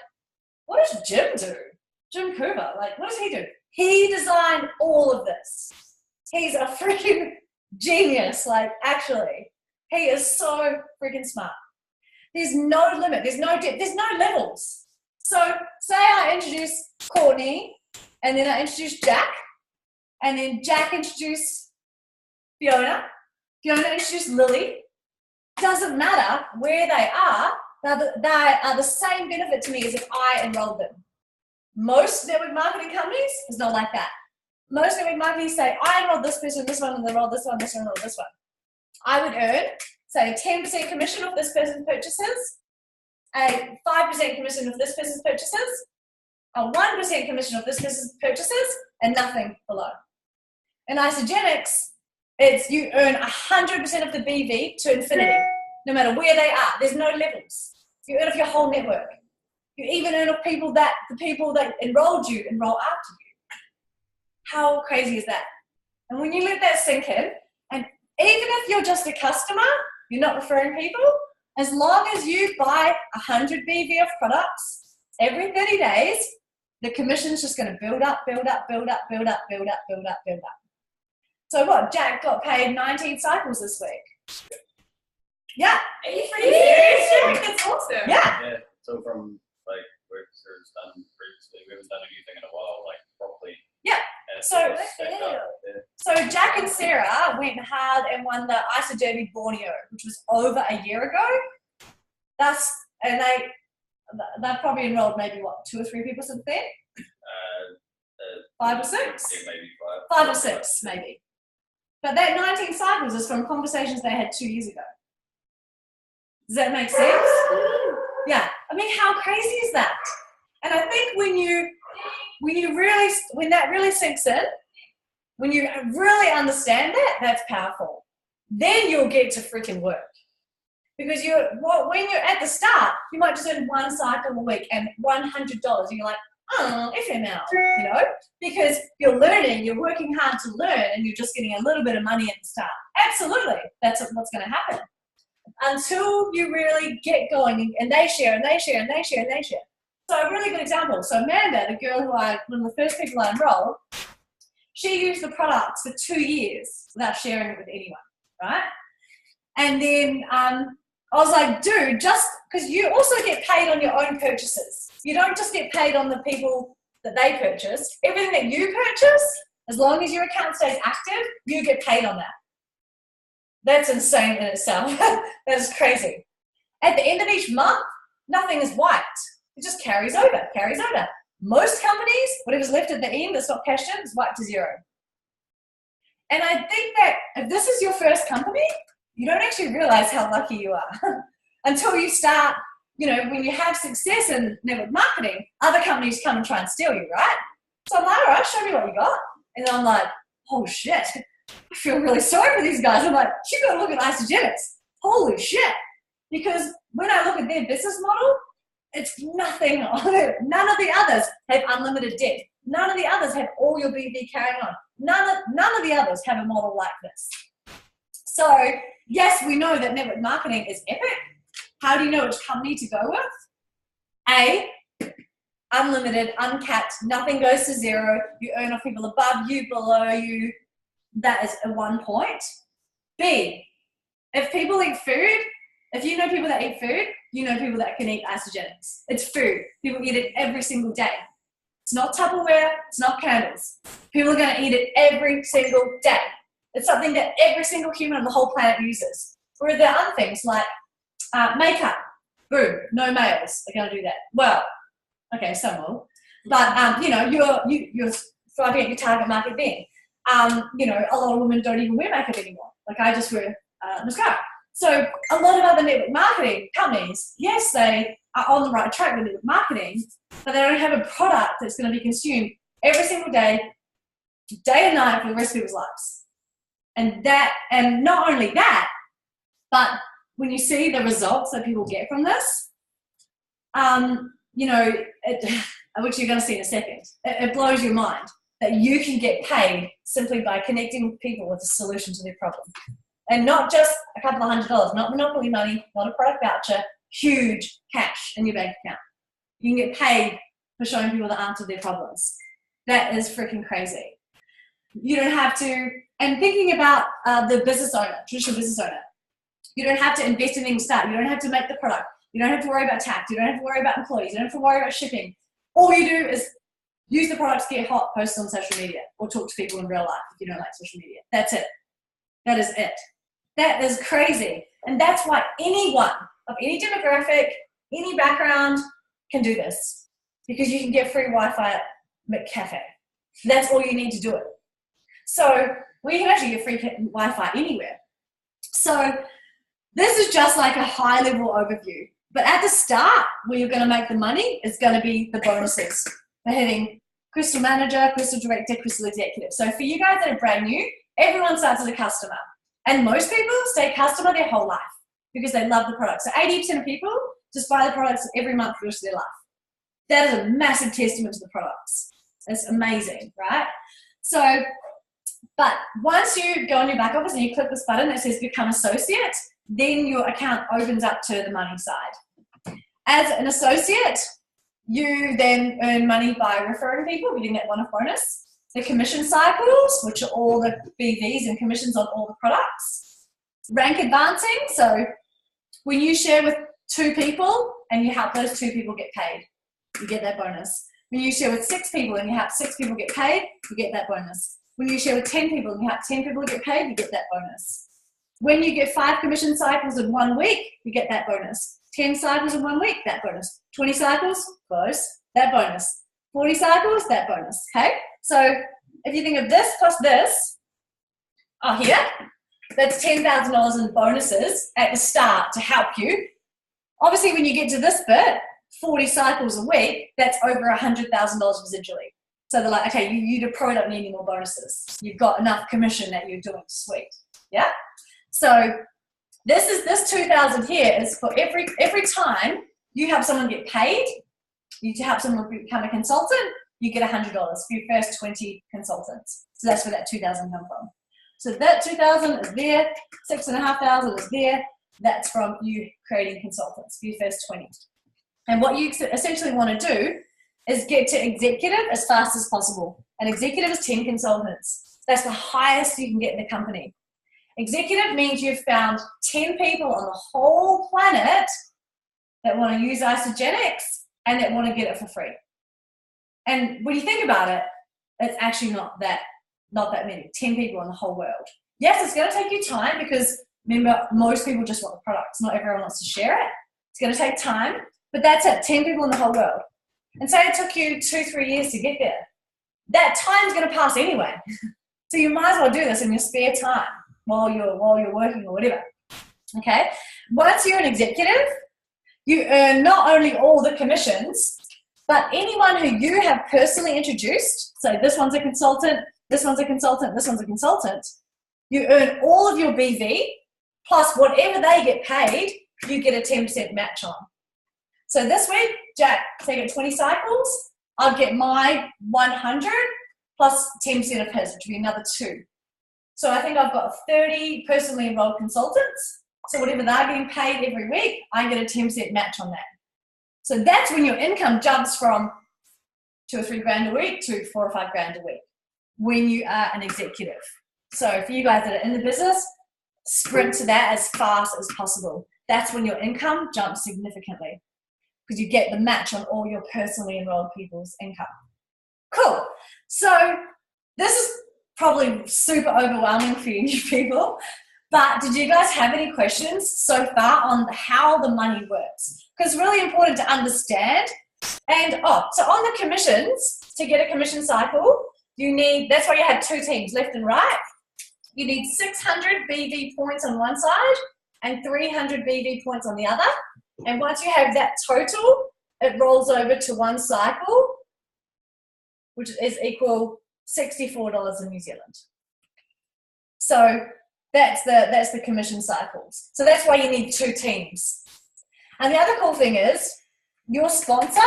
B: what does Jim do? Jim Coover, like, what does he do? He designed all of this. He's a freaking genius, like, actually. He is so freaking smart. There's no limit, there's no depth, there's no levels. So, say I introduce Courtney, and then I introduce Jack, and then Jack introduced Fiona, Fiona introduced Lily. Doesn't matter where they are the same benefit to me as if I enrolled them. Most network marketing companies is not like that. Most network marketing say, I enrolled this person, this one, and enrolled this one, this one, enrolled this one. I would earn, say, 10% commission of this person's purchases, a 5% commission of this person's purchases, a 1% commission of this person's purchases, and nothing below. In Isagenix, it's you earn 100% of the BV to infinity, no matter where they are. There's no levels. You earn off your whole network. You even earn off the people that enrolled you enroll after you. How crazy is that? And when you let that sink in, and even if you're just a customer, you're not referring people, as long as you buy 100 BV of products every 30 days, the commission's just going to build up, build up, build up, build up, build up, build up, build up. So what? Jack got paid 19 cycles this week. Yeah.
E: Are you pretty serious, Jack? That's awesome.
B: Yeah.
M: Yeah. So from like work Sarah's done previously, we haven't done anything in a while, like properly.
B: Yeah. So Jack and Sarah went hard and won the Isa Derby Borneo, which was over a year ago. They've probably enrolled maybe what, 2 or 3 people since then? 5 or 6?
M: Yeah, maybe
B: 5 or 6, maybe. But that 19 cycles is from conversations they had 2 years ago. Does that make sense? Yeah. I mean, how crazy is that? And I think when that really sinks in, when you really understand that, that's powerful. Then you'll get to freaking work. Because when you're at the start, you might just earn one cycle a week and $100. And you're like, oh, FML, you know, because you're learning, you're working hard to learn, and you're just getting a little bit of money at the start. Absolutely, that's what's going to happen. Until you really get going, and they share, and they share, and they share, and they share. So a really good example. So Amanda, the girl one of the first people I enrolled, she used the products for 2 years without sharing it with anyone, right? And then I was like, dude, just because you also get paid on your own purchases. You don't just get paid on the people that they purchase. Everything that you purchase, as long as your account stays active, you get paid on that. That's insane in itself. That is crazy. At the end of each month, nothing is wiped. It just carries over, carries over. Most companies, whatever's left at the end that's not cashed in is wiped to zero. And I think that if this is your first company, you don't actually realize how lucky you are until you start, you know, when you have success in network marketing, other companies come and try and steal you, right? So I'm like, all right, show me what you got. And then I'm like, oh shit, I feel really sorry for these guys. I'm like, you gotta look at Isagenix. Holy shit. Because when I look at their business model, it's nothing on it. None of the others have unlimited debt. None of the others have all your BV carrying on. None of the others have a model like this. So yes, we know that network marketing is epic. How do you know which company to go with? A, unlimited, uncapped, nothing goes to zero. You earn off people above you, below you. That is a 1 point. B, if people eat food, if you know people that eat food, you know people that can eat Isagenix. It's food. People eat it every single day. It's not Tupperware, it's not candles. People are going to eat it every single day. It's something that every single human on the whole planet uses. Where there are other things like makeup. Boom, no males are going to do that. Well, okay, some will. But, you know, you're striving at your target market then. You know, a lot of women don't even wear makeup anymore. Like I just wear mascara. So a lot of other network marketing companies, yes, they are on the right track with network marketing, but they don't have a product that's going to be consumed every single day, day and night for the rest of people's lives. And not only that, but when you see the results that people get from this, you know, which you're going to see in a second, it blows your mind that you can get paid simply by connecting with people with a solution to their problem. And not just a couple of $100, not monopoly money, not a product voucher, huge cash in your bank account. You can get paid for showing people the answer to their problems. That is freaking crazy. You don't have to, and thinking about the business owner, traditional business owner, you don't have to invest in anything to start. You don't have to make the product. You don't have to worry about tax. You don't have to worry about employees. You don't have to worry about shipping. All you do is use the product to get hot, post on social media, or talk to people in real life if you don't like social media. That's it. That is it. That is crazy. And that's why anyone of any demographic, any background can do this. Because you can get free Wi-Fi at McCafe. That's all you need to do it. So we can actually get free Wi-Fi anywhere. So this is just like a high level overview. But at the start, where you're going to make the money, is going to be the bonuses for hitting Crystal Manager, Crystal Director, Crystal Executive. So for you guys that are brand new, everyone starts as a customer. And most people stay customer their whole life because they love the product. So 80% of people just buy the products every month for the rest of their life. That is a massive testament to the products. It's amazing, right? So, but once you go on your back office and you click this button that says Become Associate, then your account opens up to the money side. As an associate, you then earn money by referring people, getting that one-off bonus. The commission cycles, which are all the BVs and commissions on all the products. Rank advancing, so when you share with 2 people and you help those 2 people get paid, you get that bonus. When you share with 6 people and you help 6 people get paid, you get that bonus. When you share with 10 people and you help 10 people get paid, you get that bonus. When you get 5 commission cycles in 1 week, you get that bonus. 10 cycles in 1 week, that bonus. 20 cycles, close, that bonus. 40 cycles, that bonus, okay? So if you think of this plus this, here, that's $10,000 in bonuses at the start to help you. Obviously, when you get to this bit, 40 cycles a week, that's over $100,000 residually. So they're like, okay, you probably don't need any more bonuses. You've got enough commission that you're doing, sweet, yeah? So This 2,000 here is for every time you have someone get paid, you have someone become a consultant, you get $100 for your first 20 consultants. So that's where that 2,000 come from. So that 2,000 is there, 6,500 is there. That's from you creating consultants for your first 20. And what you essentially want to do is get to executive as fast as possible. An executive is 10 consultants. That's the highest you can get in the company. Executive means you've found 10 people on the whole planet that want to use Isagenix and that want to get it for free. And when you think about it, it's actually not that many, 10 people in the whole world. Yes, it's going to take you time because remember, most people just want the products. Not everyone wants to share it. It's going to take time, but that's it, 10 people in the whole world. And say it took you 2-3 years to get there. That time's going to pass anyway. So you might as well do this in your spare time while you're working or whatever. Okay? Once you're an executive, you earn not only all the commissions, but anyone who you have personally introduced, so this one's a consultant, this one's a consultant, this one's a consultant, you earn all of your BV, plus whatever they get paid, you get a 10% match on. So this week, Jack, take it 20 cycles, I'll get my 100 plus 10% of his, which would be another 2. So I think I've got 30 personally enrolled consultants. So whatever they're getting paid every week, I get a 10% match on that. So that's when your income jumps from 2 or 3 grand a week to 4 or 5 grand a week when you are an executive. So for you guys that are in the business, sprint to that as fast as possible. That's when your income jumps significantly because you get the match on all your personally enrolled people's income. Cool. So this is probably super overwhelming for you people, but did you guys have any questions so far on how the money works? Because it's really important to understand. And so on the commissions, to get a commission cycle, you need, that's why you have 2 teams, left and right. You need 600 BV points on one side and 300 BV points on the other. And once you have that total, it rolls over to one cycle, which is equal $64 in New Zealand. So that's the commission cycles. So that's why you need 2 teams. And the other cool thing is your sponsor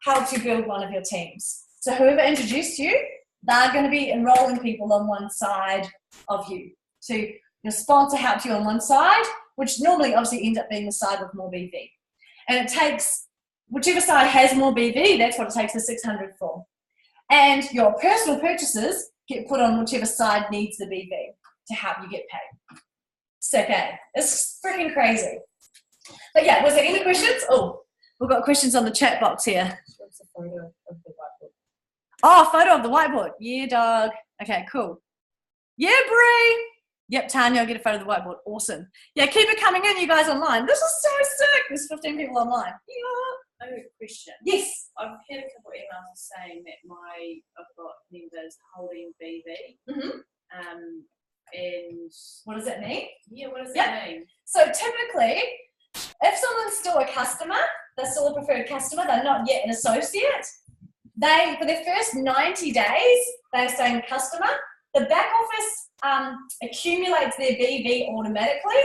B: helps you build one of your teams. So whoever introduced you, they're going to be enrolling people on one side of you. So your sponsor helps you on one side, which normally obviously ends up being the side with more BV. And it takes, whichever side has more BV, that's what it takes the 600 for. And your personal purchases get put on whichever side needs the BV to help you get paid. So, okay, it's freaking crazy. But yeah, was there any questions? Oh, we've got questions on the chat box here.
A: What's the photo of the whiteboard?
B: Oh, photo of the whiteboard. Yeah, dog. Okay, cool. Yeah, Bree. Yep, Tanya, I'll get a photo of the whiteboard. Awesome. Yeah, keep it coming in, you guys online. This is so sick. There's 15 people online. Yeah.
A: I have a question.
B: Yes.
A: I've had a couple of emails saying that I've got members holding BV.
B: Mm-hmm.
A: And
B: what does that mean?
A: Yeah, what does that mean?
B: So typically, if someone's still a customer, they're still a preferred customer, they're not yet an associate, for their first 90 days, they're staying customer. The back office accumulates their BV automatically,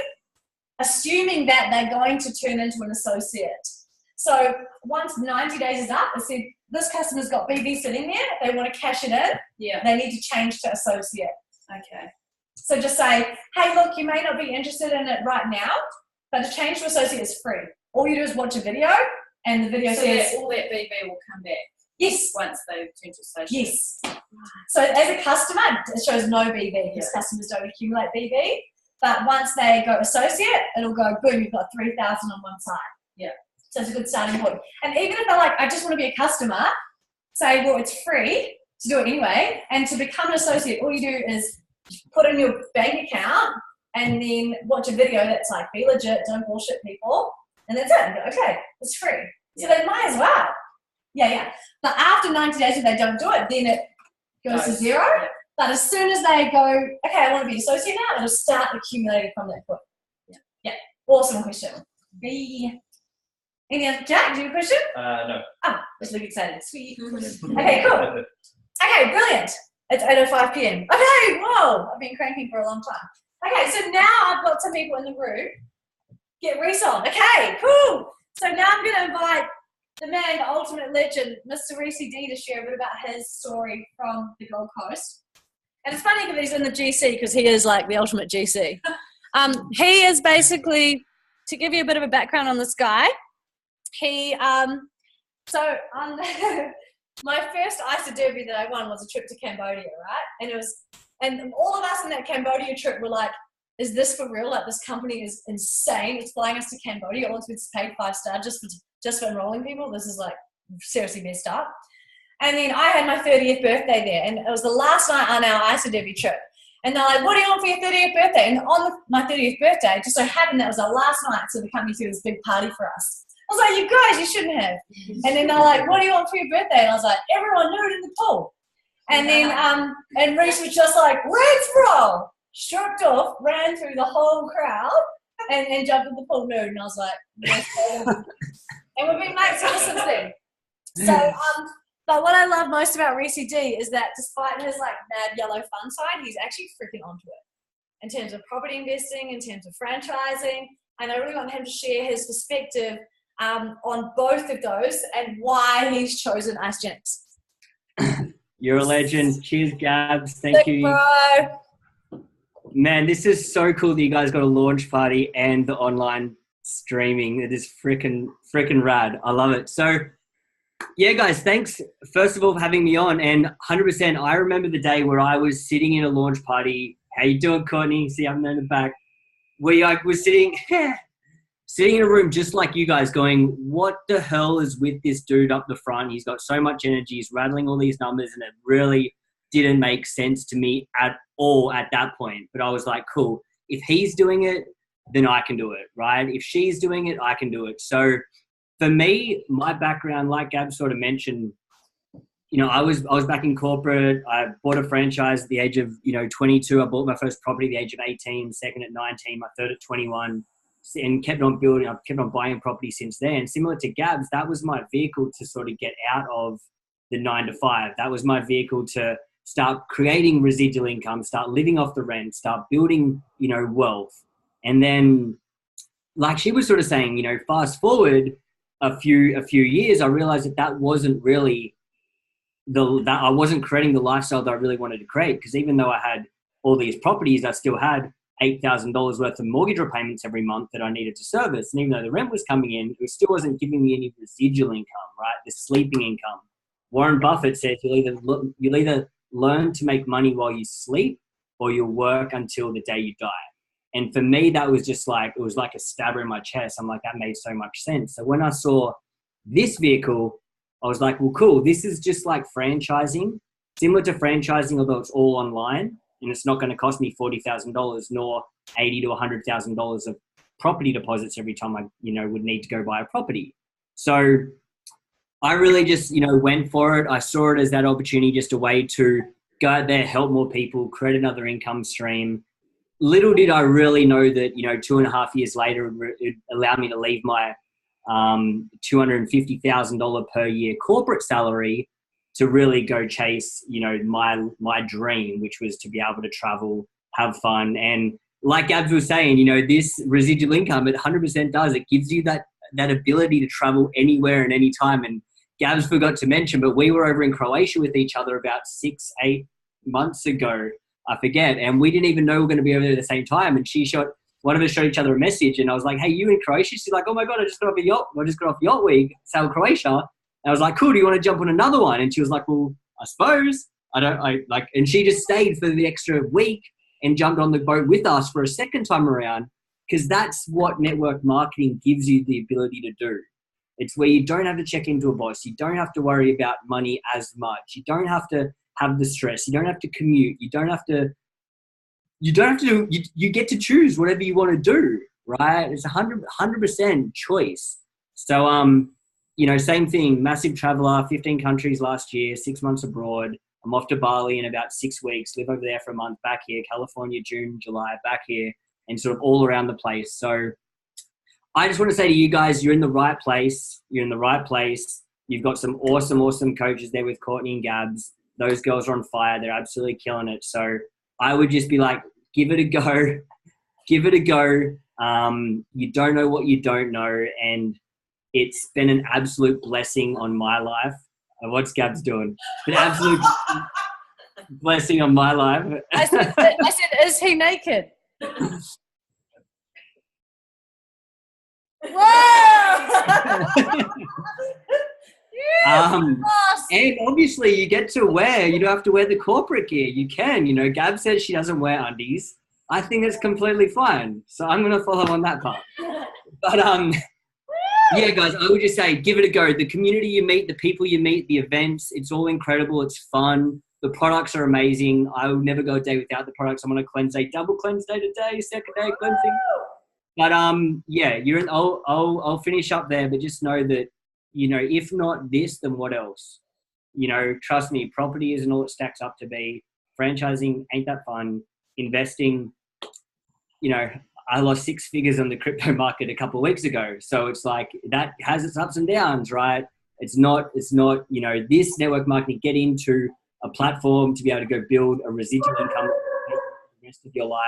B: assuming that they're going to turn into an associate. So once 90 days is up, they said, this customer's got BV sitting there, they want to cash it in, they need to change to associate.
A: Okay.
B: So just say, hey, look, you may not be interested in it right now, but to change to associate is free. All you do is watch a video, and the video says...
A: all that BV will come back?
B: Yes.
A: Once they turn to associate?
B: Yes. So as a customer, it shows no BV because customers don't accumulate BV. But once they go associate, it'll go, boom, you've got 3,000 on one side.
A: Yeah.
B: So it's a good starting point. And even if they're like, I just want to be a customer, say, well, it's free to do it anyway. And to become an associate, all you do is put in your bank account and then watch a video that's like, be legit, don't bullshit people. And that's it. And go, okay, it's free. So they might as well. Yeah. But after 90 days, if they don't do it, then it goes to 0. Yeah. But as soon as they go, okay, I want to be associate now, it'll start accumulating from that point. Yeah. Awesome question. Any other, Jack, do you have a question?
M: No.
B: Oh, let's look excited. Sweet. Okay, cool. Okay, brilliant. It's 8:05 p.m. Okay, whoa. I've been cranking for a long time. Okay, so now I've got some people in the room get Reese on. Okay, cool. So now I'm going to invite the man, the ultimate legend, Mr. Reese D, to share a bit about his story from the Gold Coast. And it's funny because he's in the GC because he is like the ultimate GC. He is basically, to give you a bit of a background on this guy, he, so on my first ISA Derby that I won was a trip to Cambodia, right? And all of us in that Cambodia trip were like, is this for real? Like, this company is insane. It's flying us to Cambodia. All it's paid 5-star just for enrolling people. This is like seriously messed up. And then I had my 30th birthday there, and it was the last night on our ISA Derby trip. And they're like, what do you want for your 30th birthday? And on my 30th birthday, it just so happened that was our last night, so the company threw this big party for us. I was like, you guys, you shouldn't have. And then they're like, what do you want for your birthday? And I was like, everyone nude in the pool. And then, and Reese was just like, let's roll. Stroked off, ran through the whole crowd, and jumped in the pool nude. And I was like, yes. And we've been mates ever since then. So, but what I love most about Reese D is that despite his like mad yellow fun side, he's actually freaking onto it in terms of property investing, in terms of franchising. And I really want him to share his perspective on both of those and why he's chosen Isagenix.
H: You're a legend. Cheers, Gabs. Thank you.
B: Bro.
H: Man, this is so cool that you guys got a launch party and the online streaming. It is freaking rad. I love it. So, yeah, guys, thanks, first of all, for having me on. And 100%, I remember the day where I was sitting in a launch party. How you doing, Courtney? See, I'm in the back. Where I was sitting in a room just like you guys going, what the hell is with this dude up the front? He's got so much energy. He's rattling all these numbers, and it really didn't make sense to me at all at that point. But I was like, cool. If he's doing it, then I can do it, right? If she's doing it, I can do it. So for me, my background, like Gab sort of mentioned, you know, I was back in corporate. I bought a franchise at the age of, 22. I bought my first property at the age of 18, second at 19, my third at 21, and kept on building. I've kept on buying property since then. Similar to Gab's, that was my vehicle to sort of get out of the 9 to 5. That was my vehicle to start creating residual income, start living off the rent, start building, wealth. And then, like she was sort of saying, fast forward a few years, I realized that wasn't really that I wasn't creating the lifestyle that I really wanted to create, because even though I had all these properties, I still had $8,000 worth of mortgage repayments every month that I needed to service. And even though the rent was coming in, it still wasn't giving me any residual income, right? The sleeping income. Warren Buffett says you'll either learn to make money while you sleep, or you'll work until the day you die. And for me, that was just like, it was like a stabber in my chest. I'm like, that made so much sense. So when I saw this vehicle, I was like, well, cool. This is just like franchising, similar to franchising, although it's all online, and it's not going to cost me $40,000 nor $80,000 to $100,000 of property deposits every time I, would need to go buy a property. So I really just, went for it. I saw it as that opportunity, just a way to go out there, help more people, create another income stream. Little did I really know that, 2.5 years later, it allowed me to leave my $250,000 per year corporate salary to really go chase, my dream, which was to be able to travel, have fun. And like Gabs was saying, this residual income, it 100% does. It gives you that ability to travel anywhere and anytime. And Gabs forgot to mention, but we were over in Croatia with each other about 6-8 months ago, I forget. And we didn't even know we were going to be over there at the same time. And one of us showed each other a message, and I was like, hey, you in Croatia? She's like, oh my God, I just got off Yacht Week, Sail Croatia. And I was like, cool, do you want to jump on another one? And she was like, well, I suppose. And she just stayed for the extra week and jumped on the boat with us for a second time around, because that's what network marketing gives you the ability to do. It's where you don't have to check into a boss. You don't have to worry about money as much. You don't have to have the stress. You don't have to commute. You get to choose whatever you want to do, right? It's 100% choice. So, same thing, massive traveler, 15 countries last year, 6 months abroad. I'm off to Bali in about 6 weeks, live over there for a month, back here, California, June, July, back here, and sort of all around the place. So I just want to say to you guys, you're in the right place. You're in the right place. You've got some awesome coaches there with Courtney and Gabs. Those girls are on fire. They're absolutely killing it. So I would just be like, give it a go. Give it a go. You don't know what you don't know, and it's been an absolute blessing on my life. What's Gabs doing? It's been an absolute blessing on my life.
B: I said, is he naked? Whoa!
H: And obviously you get to wear, you don't have to wear the corporate gear. You can, you know, Gab says she doesn't wear undies. I think it's completely fine. So I'm going to follow on that part. But yeah, guys, I would just say, give it a go. The community you meet, the people you meet, the events, it's all incredible. It's fun. The products are amazing. I will never go a day without the products. I'm on a cleanse day, double cleanse day today, second day cleansing. But yeah, I'll finish up there, but just know that, you know, if not this, then what else? You know, trust me, property isn't all it stacks up to be. Franchising ain't that fun. Investing, you know, I lost 6 figures on the crypto market a couple of weeks ago. So it's like, that has its ups and downs, right? It's not, you know, this network marketing, get into a platform to be able to go build a residual income for the rest of your life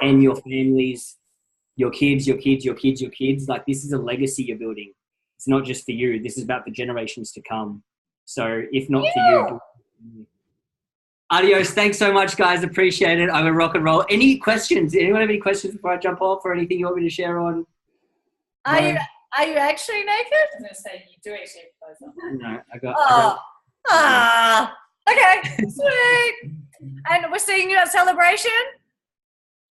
H: and your families, your kids. Like, this is a legacy you're building. It's not just for you. This is about the generations to come. So if not for you, adios. Thanks so much, guys. Appreciate it. I'm a rock and roll. Any questions? Anyone have any questions before I jump off, or anything you want me to share on?
B: Are you actually naked?
A: I was going to say, you do actually have clothes on.
H: No, I got.
B: Okay, sweet. And we're seeing you at Celebration?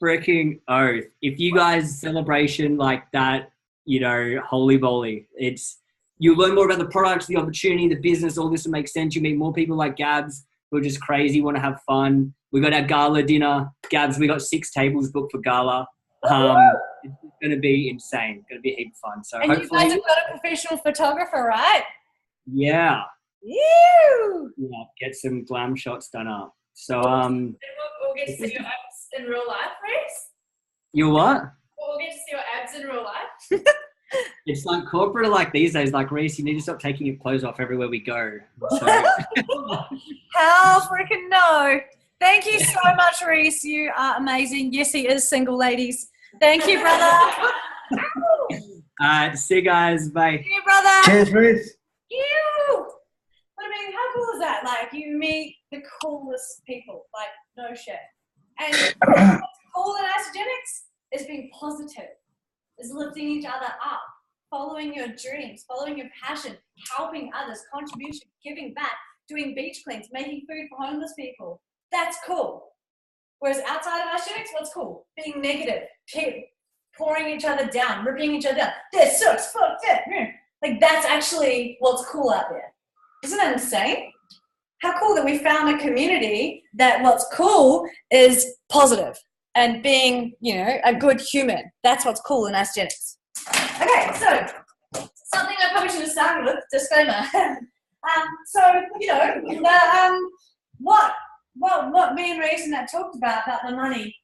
H: Freaking oath. If you guys celebration like that, you know, holy moly. You learn more about the products, the opportunity, the business, all this will make sense. You meet more people like Gabs who are just crazy, want to have fun. We got our gala dinner. Gabs, we got 6 tables booked for gala. It's going to be insane. It's going to be a heap of fun. So
B: and
H: hopefully,
B: you guys have got a professional photographer, right?
H: Yeah.
B: Ew.
H: Yeah, get some glam shots done up. So
A: We'll get to see your abs in real life, Reese.
H: You what?
A: We'll get to see your abs in real life.
H: It's like corporate, like these days, like, Reese, you need to stop taking your clothes off everywhere we go. So.
B: Hell freaking no. Thank you so much, Reese. You are amazing. Yes, he is single, ladies. Thank you, brother.
H: See you guys. Bye.
B: See you, brother.
L: Cheers, Reese.
B: You. But I mean, how cool is that? Like, you meet the coolest people. Like, no shit. And what's cool in Isagenix is being positive, is lifting each other up, following your dreams, following your passion, helping others, contribution, giving back, doing beach cleans, making food for homeless people. That's cool. Whereas outside of Isagenix, what's cool? Being negative, pouring each other down, ripping each other down. This sucks, fuck that. Like, that's actually what's cool out there. Isn't that insane? How cool that we found a community that what's cool is positive and being, you know, a good human. That's what's cool in Isagenix. Okay, so something I probably should have started with, disclaimer. So, you know, what me and Reese and that talked about the money,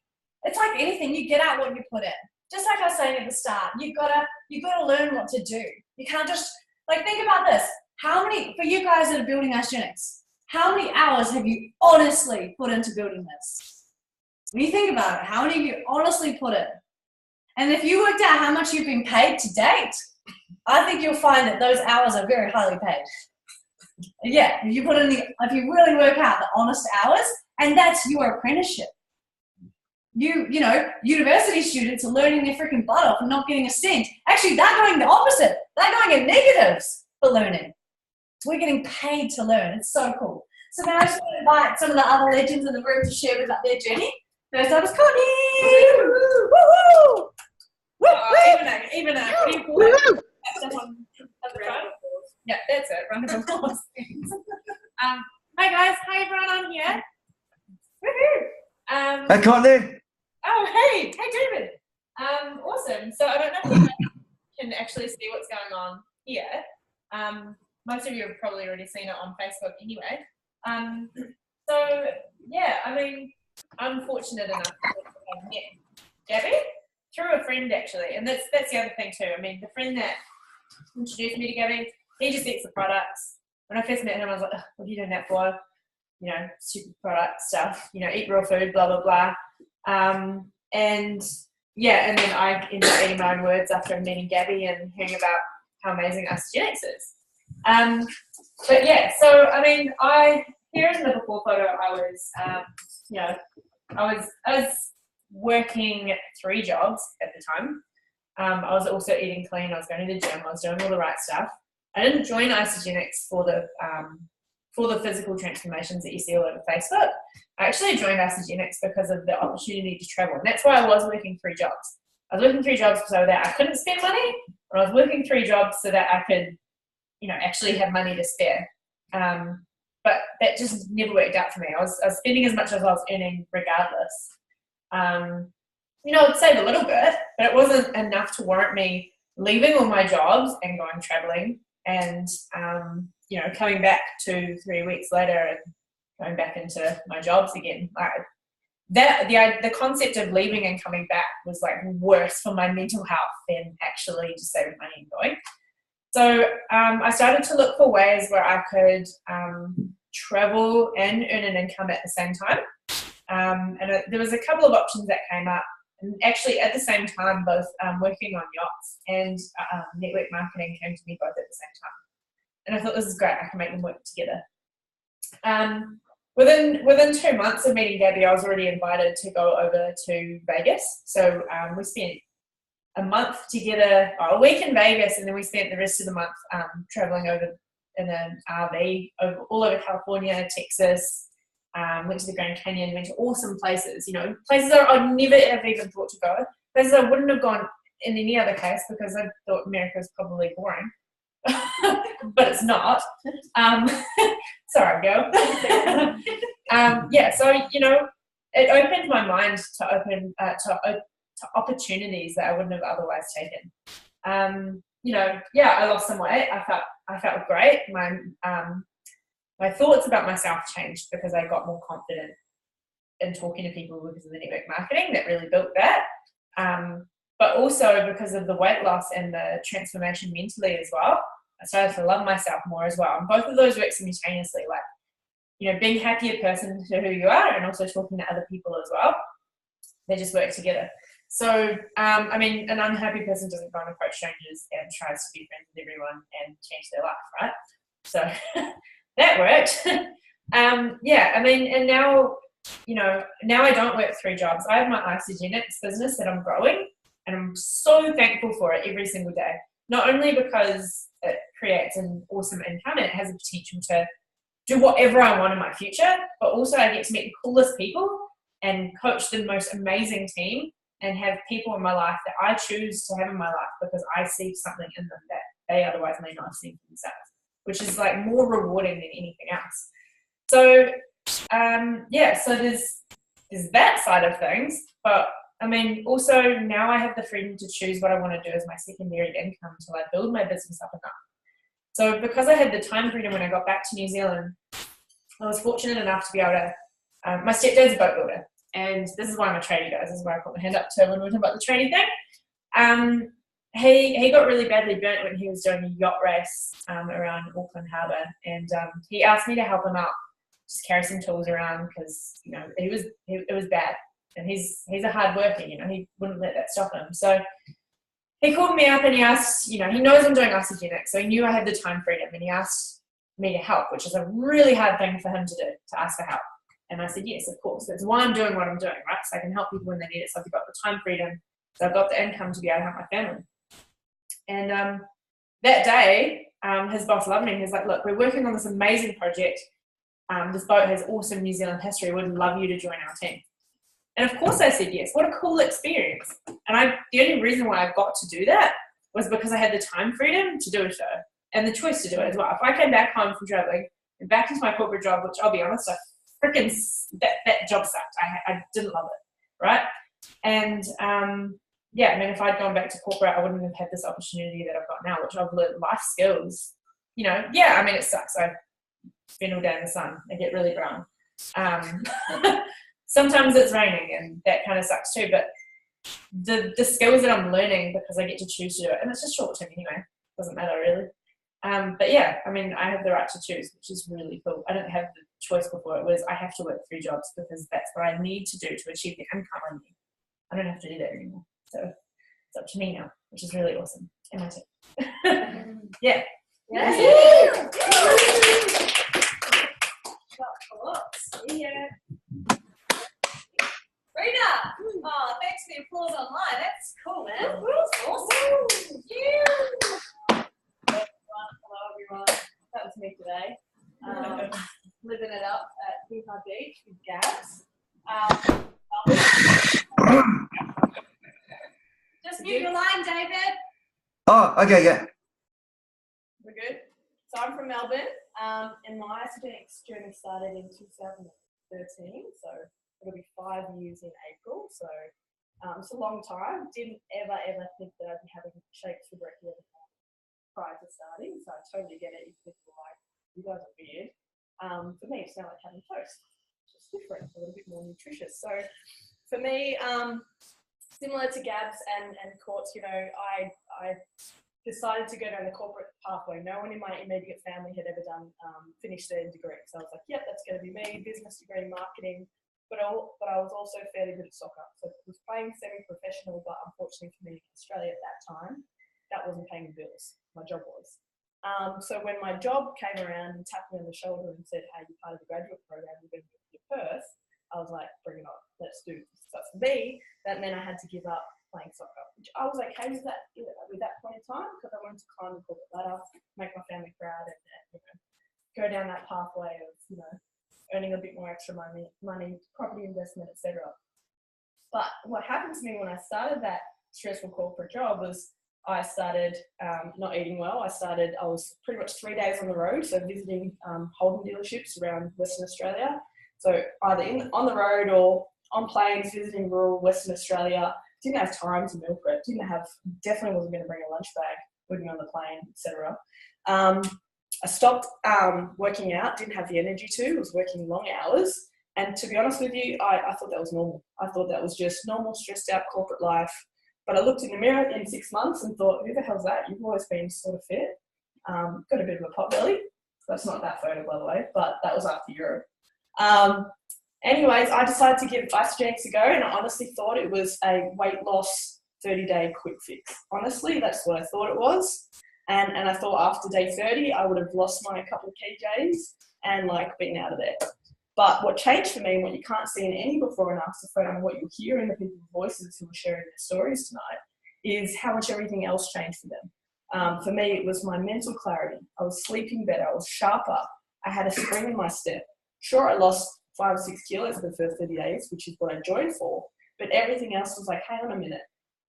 B: it's like anything, you get out what you put in. Just like I was saying at the start, you've gotta learn what to do. You can't just, like, think about this. For you guys that are building Isagenix, how many hours have you honestly put into building this? When you think about it, how many have you honestly put in? And if you worked out how much you've been paid to date, I think you'll find that those hours are very highly paid. Yeah, if you really work out the honest hours, and that's your apprenticeship. You know, university students are learning their freaking butt off and not getting a cent. Actually, they're going the opposite. They're going in negatives for learning. We're getting paid to learn. It's so cool. So now I just want to invite some of the other legends in the room to share with us their journey. First up is Connie. Woo-hoo! Even a yeah, that's it. Round of applause.
A: Hi guys, hi everyone, I'm here. Woohoo!
L: Hey, Connie.
A: Oh, hey David. Awesome. So I don't know if you guys can actually see what's going on here. Most of you have probably already seen it on Facebook anyway. So yeah, I mean, I'm fortunate enough to have met Gabby through a friend actually, and that's the other thing too. I mean, the friend that introduced me to Gabby, he just eats the products. When I first met him, I was like, what are you doing that for? You know, stupid product stuff. You know, eat real food, blah blah blah. And and then I ended up eating my own words after meeting Gabby and hearing about how amazing Isagenix is. But yeah, so I mean, here in the before photo, I was, I was working 3 jobs at the time. I was also eating clean. I was going to the gym. I was doing all the right stuff. I didn't join Isagenix for the physical transformations that you see all over Facebook. I actually joined Isagenix because of the opportunity to travel, and that's why I was working 3 jobs. I was working 3 jobs so that I couldn't spend money, and I was working 3 jobs so that I could, actually have money to spare. But that just never worked out for me. I was spending as much as I was earning regardless. I'd save a little bit, but it wasn't enough to warrant me leaving all my jobs and going traveling and, coming back 2-3 weeks later and going back into my jobs again. The concept of leaving and coming back was like worse for my mental health than actually just saving money and going. So I started to look for ways where I could travel and earn an income at the same time. And there was a couple of options that came up. And actually, at the same time, both working on yachts and network marketing came to me both at the same time. And I thought, this is great. I can make them work together. Within 2 months of meeting Gabby, I was already invited to go over to Vegas. So we spent a month together, a week in Vegas, and then we spent the rest of the month traveling over in an RV all over California, Texas. Went to the Grand Canyon, went to awesome places, places that I'd never have even thought to go, places I wouldn't have gone in any other case because I thought America was probably boring, but it's not. Sorry, girl. So, it opened my mind to opportunities that I wouldn't have otherwise taken. I lost some weight. I felt great. My thoughts about myself changed because I got more confident in talking to people because of the network marketing that really built that. But also because of the weight loss and the transformation mentally as well, I started to love myself more as well. And both of those work simultaneously, being a happier person to who you are and also talking to other people as well. They just work together. So, an unhappy person doesn't go and approach strangers and tries to be friends with everyone and change their life, right? So that worked. And now, now I don't work 3 jobs. I have my Isagenix business that I'm growing, and I'm so thankful for it every single day. Not only because it creates an awesome income and it has the potential to do whatever I want in my future, but also I get to meet the coolest people and coach the most amazing team and have people in my life that I choose to have in my life because I see something in them that they otherwise may not have seen for themselves, which is more rewarding than anything else. So, so there's that side of things, but also now I have the freedom to choose what I want to do as my secondary income until I build my business up enough. So because I had the time freedom when I got back to New Zealand, I was fortunate enough to be able to, my stepdad's a boat builder, and this is why I'm a tradie, guys. This is why I put my hand up to when we were talking about the tradie thing. He got really badly burnt when he was doing a yacht race around Auckland Harbour, and he asked me to help him out, just carry some tools around because it was bad, and he's a hard worker, he wouldn't let that stop him. So he called me up and he asked, he knows I'm doing Isagenix, so he knew I had the time freedom, and he asked me to help, which is a really hard thing for him to do, to ask for help. And I said yes, of course. That's why I'm doing what I'm doing, right? So I can help people when they need it. So I've got the time freedom, so I've got the income to be able to help my family. And that day, his boss loved me. He's like, look, we're working on this amazing project. This boat has awesome New Zealand history. We'd love you to join our team. And of course I said yes. What a cool experience. And the only reason why I got to do that was because I had the time freedom to do so and the choice to do it as well. If I came back home from traveling and back into my corporate job, which I'll be honest, that job sucked. I didn't love it, right? And if I'd gone back to corporate, I wouldn't have had this opportunity that I've got now, which I've learned life skills. It sucks. I spend all day in the sun. I get really brown. Sometimes it's raining, and that kind of sucks too. But the skills that I'm learning because I get to choose to do it, and it's just short term anyway. Doesn't matter really. I have the right to choose, which is really cool. I didn't have the choice before. It was I have to work 3 jobs because that's what I need to do to achieve the income I need. I don't have to do that anymore. So it's up to me now, which is really awesome. And my team. Yeah.
B: Yeah. Yeah. Rita! Oh, thanks for the applause online. That's cool, man. Awesome. Hello, everyone. That was me today. Living it up at Hoo-Ha Beach with Gabs. Just mute your line, David.
L: Oh, okay, yeah.
B: We're good. So I'm from Melbourne, and my Isogenics journey started in 2013, so it'll be 5 years in April, so it's a long time. Didn't ever think that I'd be having shakes for breakfast prior to starting, so I totally get it. You people are like, you guys are weird. For me, it's now like having toast. It's just different, a little bit more nutritious. So for me, similar to Gabs and Courts, you know, I decided to go down the corporate pathway. No one in my immediate family had ever done finished their degree, so I was like, yep, that's going to be me. Business degree, marketing. But I was also fairly good at soccer. So I was playing semi-professional, but unfortunately for me in Australia at that time, that wasn't paying the bills. My job was. So when my job came around and tapped me on the shoulder and said, hey, you're part of the graduate program, you're going to go to Perth, I was like, bring it on, let's do this. So for me, that meant I had to give up playing soccer, which I was okay with that point in time, because I wanted to climb the corporate ladder, make my family proud, and you know, go down that pathway of, you know, earning a bit more extra money, property investment, etc. But what happened to me when I started that stressful corporate job was I started not eating well. I was pretty much 3 days on the road, so visiting Holden dealerships around Western Australia. So either on the road or on planes, visiting rural Western Australia. Didn't have time to meal prep. Definitely wasn't going to bring a lunch bag with me on the plane, etc. I stopped working out. Didn't have the energy to. Was working long hours, and to be honest with you, I thought that was normal. I thought that was just normal, stressed out corporate life. But I looked in the mirror in 6 months and thought, who the hell's that? You've always been sort of fit. Got a bit of a pot belly. That's not that photo, by the way, but that was after Europe. Anyways, I decided to give Isogenics a go, and I honestly thought it was a weight loss 30-day quick fix. Honestly, that's what I thought it was. And I thought after day 30, I would have lost my couple of kgs and like been out of there. But what changed for me, and what you can't see in any before and after photo, and what you'll hear in the people's voices who are sharing their stories tonight, is how much everything else changed for them. For me, it was my mental clarity. I was sleeping better. I was sharper. I had a spring in my step. Sure, I lost 5 or 6 kilos for the first 30 days, which is what I joined for. But everything else was like, hang on a minute.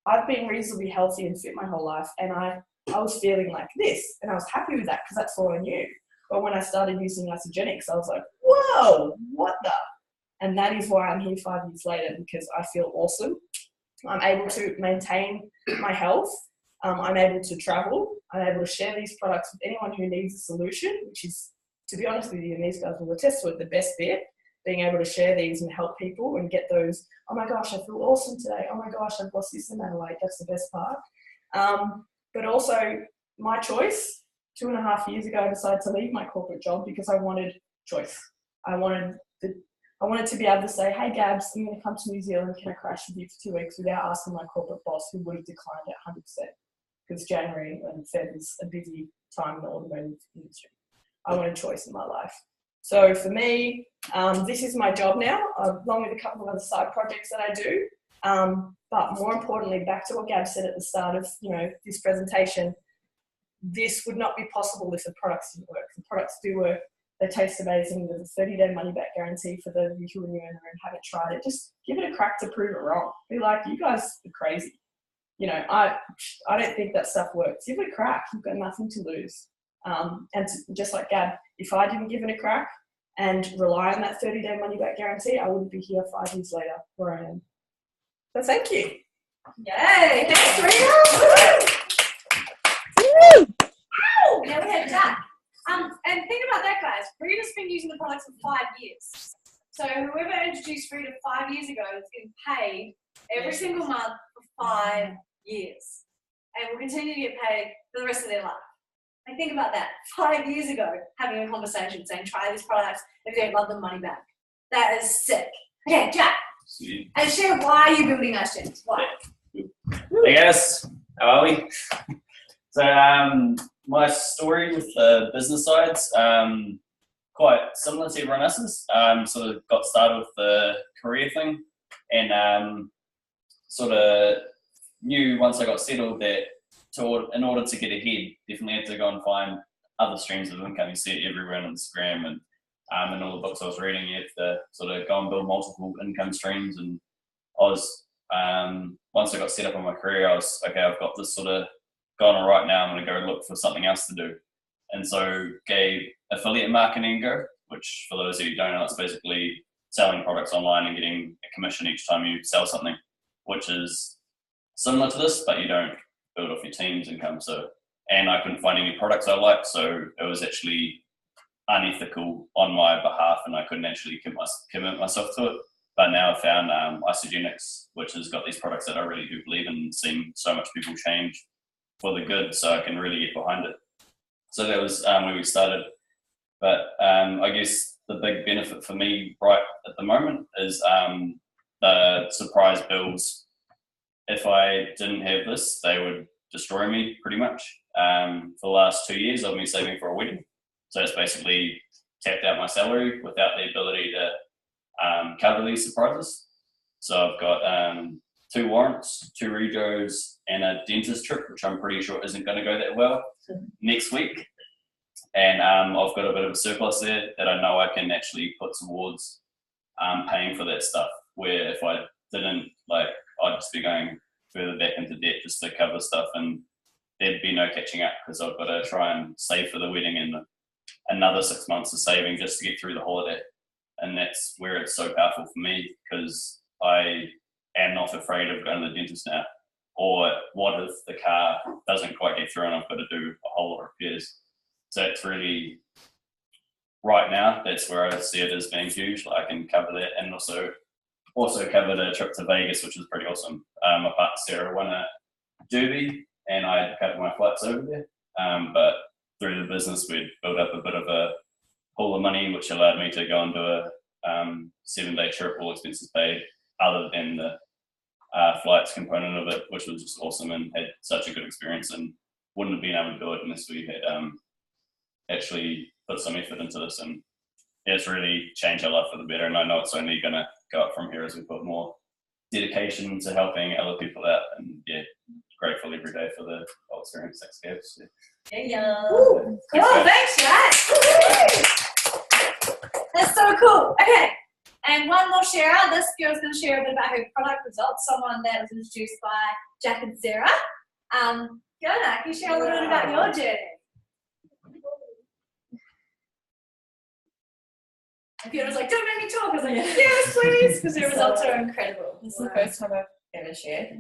B: I've been reasonably healthy and fit my whole life, and I was feeling like this, and I was happy with that because that's all I knew. But when I started using Isogenics, I was like, whoa, what the? And that is why I'm here 5 years later, because I feel awesome. I'm able to maintain my health. I'm able to travel. I'm able to share these products with anyone who needs a solution, which is, to be honest with you, and these guys will attest to it, the best bit, being able to share these and help people and get those, oh my gosh, I feel awesome today. Oh my gosh, I've lost this amount of weight. That's the best part. But also my choice. 2.5 years ago, I decided to leave my corporate job because I wanted choice. I wanted to be able to say, hey Gabs, I'm going to come to New Zealand. Can I crash with you for 2 weeks without asking my corporate boss, who would have declined it 100%, because January and Feb is a busy time in the automotive industry. I wanted choice in my life. So for me, this is my job now, along with a couple of other side projects that I do. But more importantly, back to what Gab said at the start of this presentation, this would not be possible if the products didn't work. The products do work. They taste amazing. There's a 30-day money-back guarantee for those of you who are new in the room, haven't tried it. Just give it a crack to prove it wrong. Be like, you guys are crazy. I don't think that stuff works. Give it a crack. You've got nothing to lose. Just like Gab, if I didn't give it a crack and rely on that 30-day money-back guarantee, I wouldn't be here 5 years later where I am. So thank you. Yay! Thanks, Rita! Now we have Jack. And think about that, guys. Rita's been using the products for 5 years. So whoever introduced Rita 5 years ago has been paid every single month for 5 years. And will continue to get paid for the rest of their life. And think about that. 5 years ago, having a conversation saying, try these products, if you don't love them, money back. That is sick. Okay, Jack. And share why you're building Isogenics. Why?
M: Hey guys, how are we? So my story with the business sides, quite similar to everyone else's. Sort of got started with the career thing, and sort of knew once I got settled that in order to get ahead, definitely had to go and find other streams of income. You see it everywhere on Instagram and in all the books I was reading. You have to sort of go and build multiple income streams, and I was once I got set up on my career, I was okay. I've got this sort of going all right now. I'm going to go look for something else to do, and so gave affiliate marketing a go. Which, for those of you who don't know, it's basically selling products online and getting a commission each time you sell something, which is similar to this, but you don't build off your team's income. So, and I couldn't find any products I liked, so it was actually unethical on my behalf, and I couldn't actually commit myself to it. But now I've found Isogenics, which has got these products that I really do believe in, and seen so much people change for the good, so I can really get behind it. So that was where we started. But I guess the big benefit for me right at the moment is the surprise bills. If I didn't have this, they would destroy me pretty much. For the last 2 years, I've been saving for a wedding. So it's basically tapped out my salary without the ability to cover these surprises. So I've got 2 warrants, 2 regos, and a dentist trip, which I'm pretty sure isn't going to go that well next week. And I've got a bit of a surplus there that I know I can actually put towards paying for that stuff. Where if I didn't, like, I'd just be going further back into debt just to cover stuff, and there'd be no catching up because I've got to try and save for the wedding and another 6 months of saving just to get through the holiday. And that's where it's so powerful for me, because I am not afraid of going to the dentist now. Or what if the car doesn't quite get through and I've got to do a whole lot of repairs? So it's really, right now, that's where I see it as being huge. Like I can cover that, and also covered a trip to Vegas, which was pretty awesome. My partner Sarah won a derby, and I had to cover my flights over there. But through the business, we'd built up a bit of a pool of money, which allowed me to go and do a 7-day trip, all expenses paid, other than the flights component of it, which was just awesome and had such a good experience, and wouldn't have been able to do it unless we had actually put some effort into this. And yeah, it's really changed our life for the better, and I know it's only going to go up from here as we put more dedication to helping other people out. And yeah, grateful every day for the whole experience. Thanks, Gabs.
B: Yeah. Cool. Thanks, Jack. That's so cool. Okay. And one more sharer. This girl's going to share a bit about her product results. Someone that was introduced by Jack and Sarah. Fiona, can you share a little bit about your journey? And Fiona's like, don't make me talk. I was like, yes, please, because their results are incredible.
A: This is the first time I've ever shared.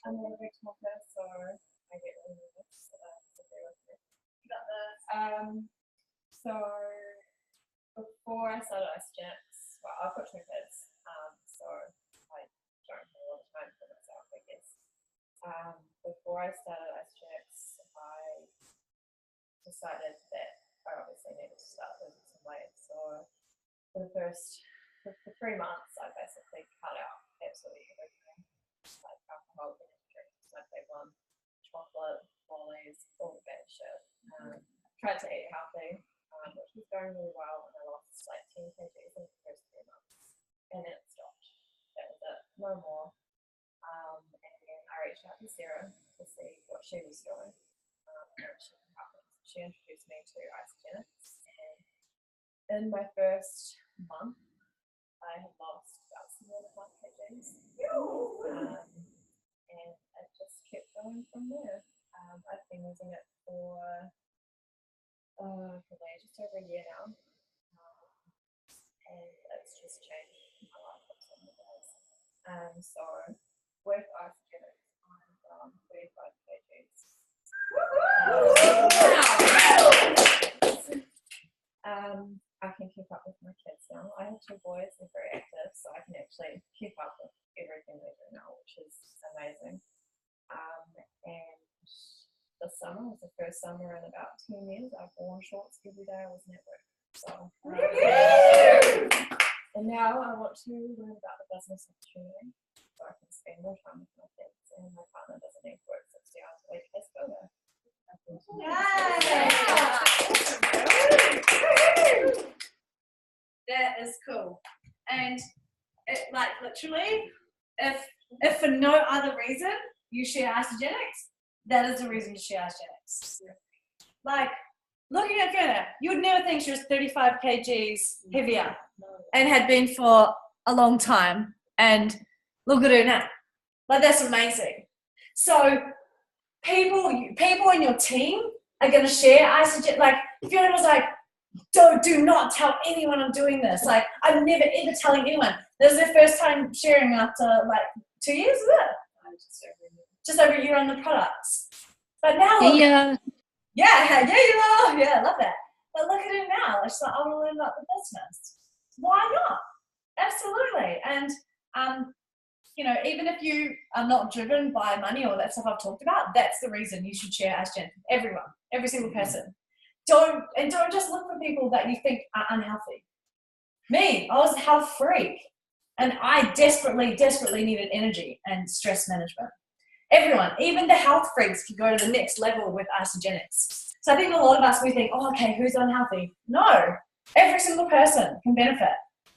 A: I'm a big talker, so I get really nervous. So before I started Isogenics, well, I've got 2 kids, so I don't have a lot of time for myself, I guess. Before I started Isogenics, I decided that I obviously needed to start losing some weight. So for 3 months, I basically cut out absolutely everything, like alcohol, energy drinks, my big one, chocolate, lollies, all the bad shit. Tried to eat healthy, which was going really well, and I lost like 10 kgs in the first 3 months, and then it stopped. That was it, no more. And then I reached out to Sarah to see what she was doing. She introduced me to Isogenics, and in my first month, I had lost about 7.5 kgs, and it just kept going from there. I've been using it for probably just over a year now, and it's just changed my life up so many ways. So with Isogenics, I'm 35 kgs. I can keep up with my kids now. I have 2 boys, they're very active, so I can actually keep up with everything they do now, which is amazing. And this summer was the first summer in about 10 years I've worn shorts every day I wasn't at work. So And now I want to learn about the business opportunity so I can spend more time with my kids and my partner doesn't need to work 60 hours a week as well.
B: That is cool. And it, like literally, if for no other reason you share Isagenix, that is the reason to share Isagenix. Like looking at Fiona, you would never think she was 35 kgs heavier and had been for a long time. And look at her now. Like that's amazing. So people in your team are going to share Isagenix. Like Fiona was like, do not tell anyone I'm doing this. Like I'm never ever telling anyone. This is their first time sharing after like 2 years, is it? Just over a year on the products. But now look, yeah, you are. Yeah, I love that. But look at her now. She's like, I want to learn about the business. Why not? Absolutely. And you know, even if you are not driven by money or that stuff I've talked about, that's the reason you should share Isagen. Everyone, every single person. Don't just look for people that you think are unhealthy. Me, I was a health freak, and I desperately needed energy and stress management. Everyone, even the health freaks, can go to the next level with Isagenix. So I think a lot of us, we think, oh, okay, who's unhealthy? No, every single person can benefit.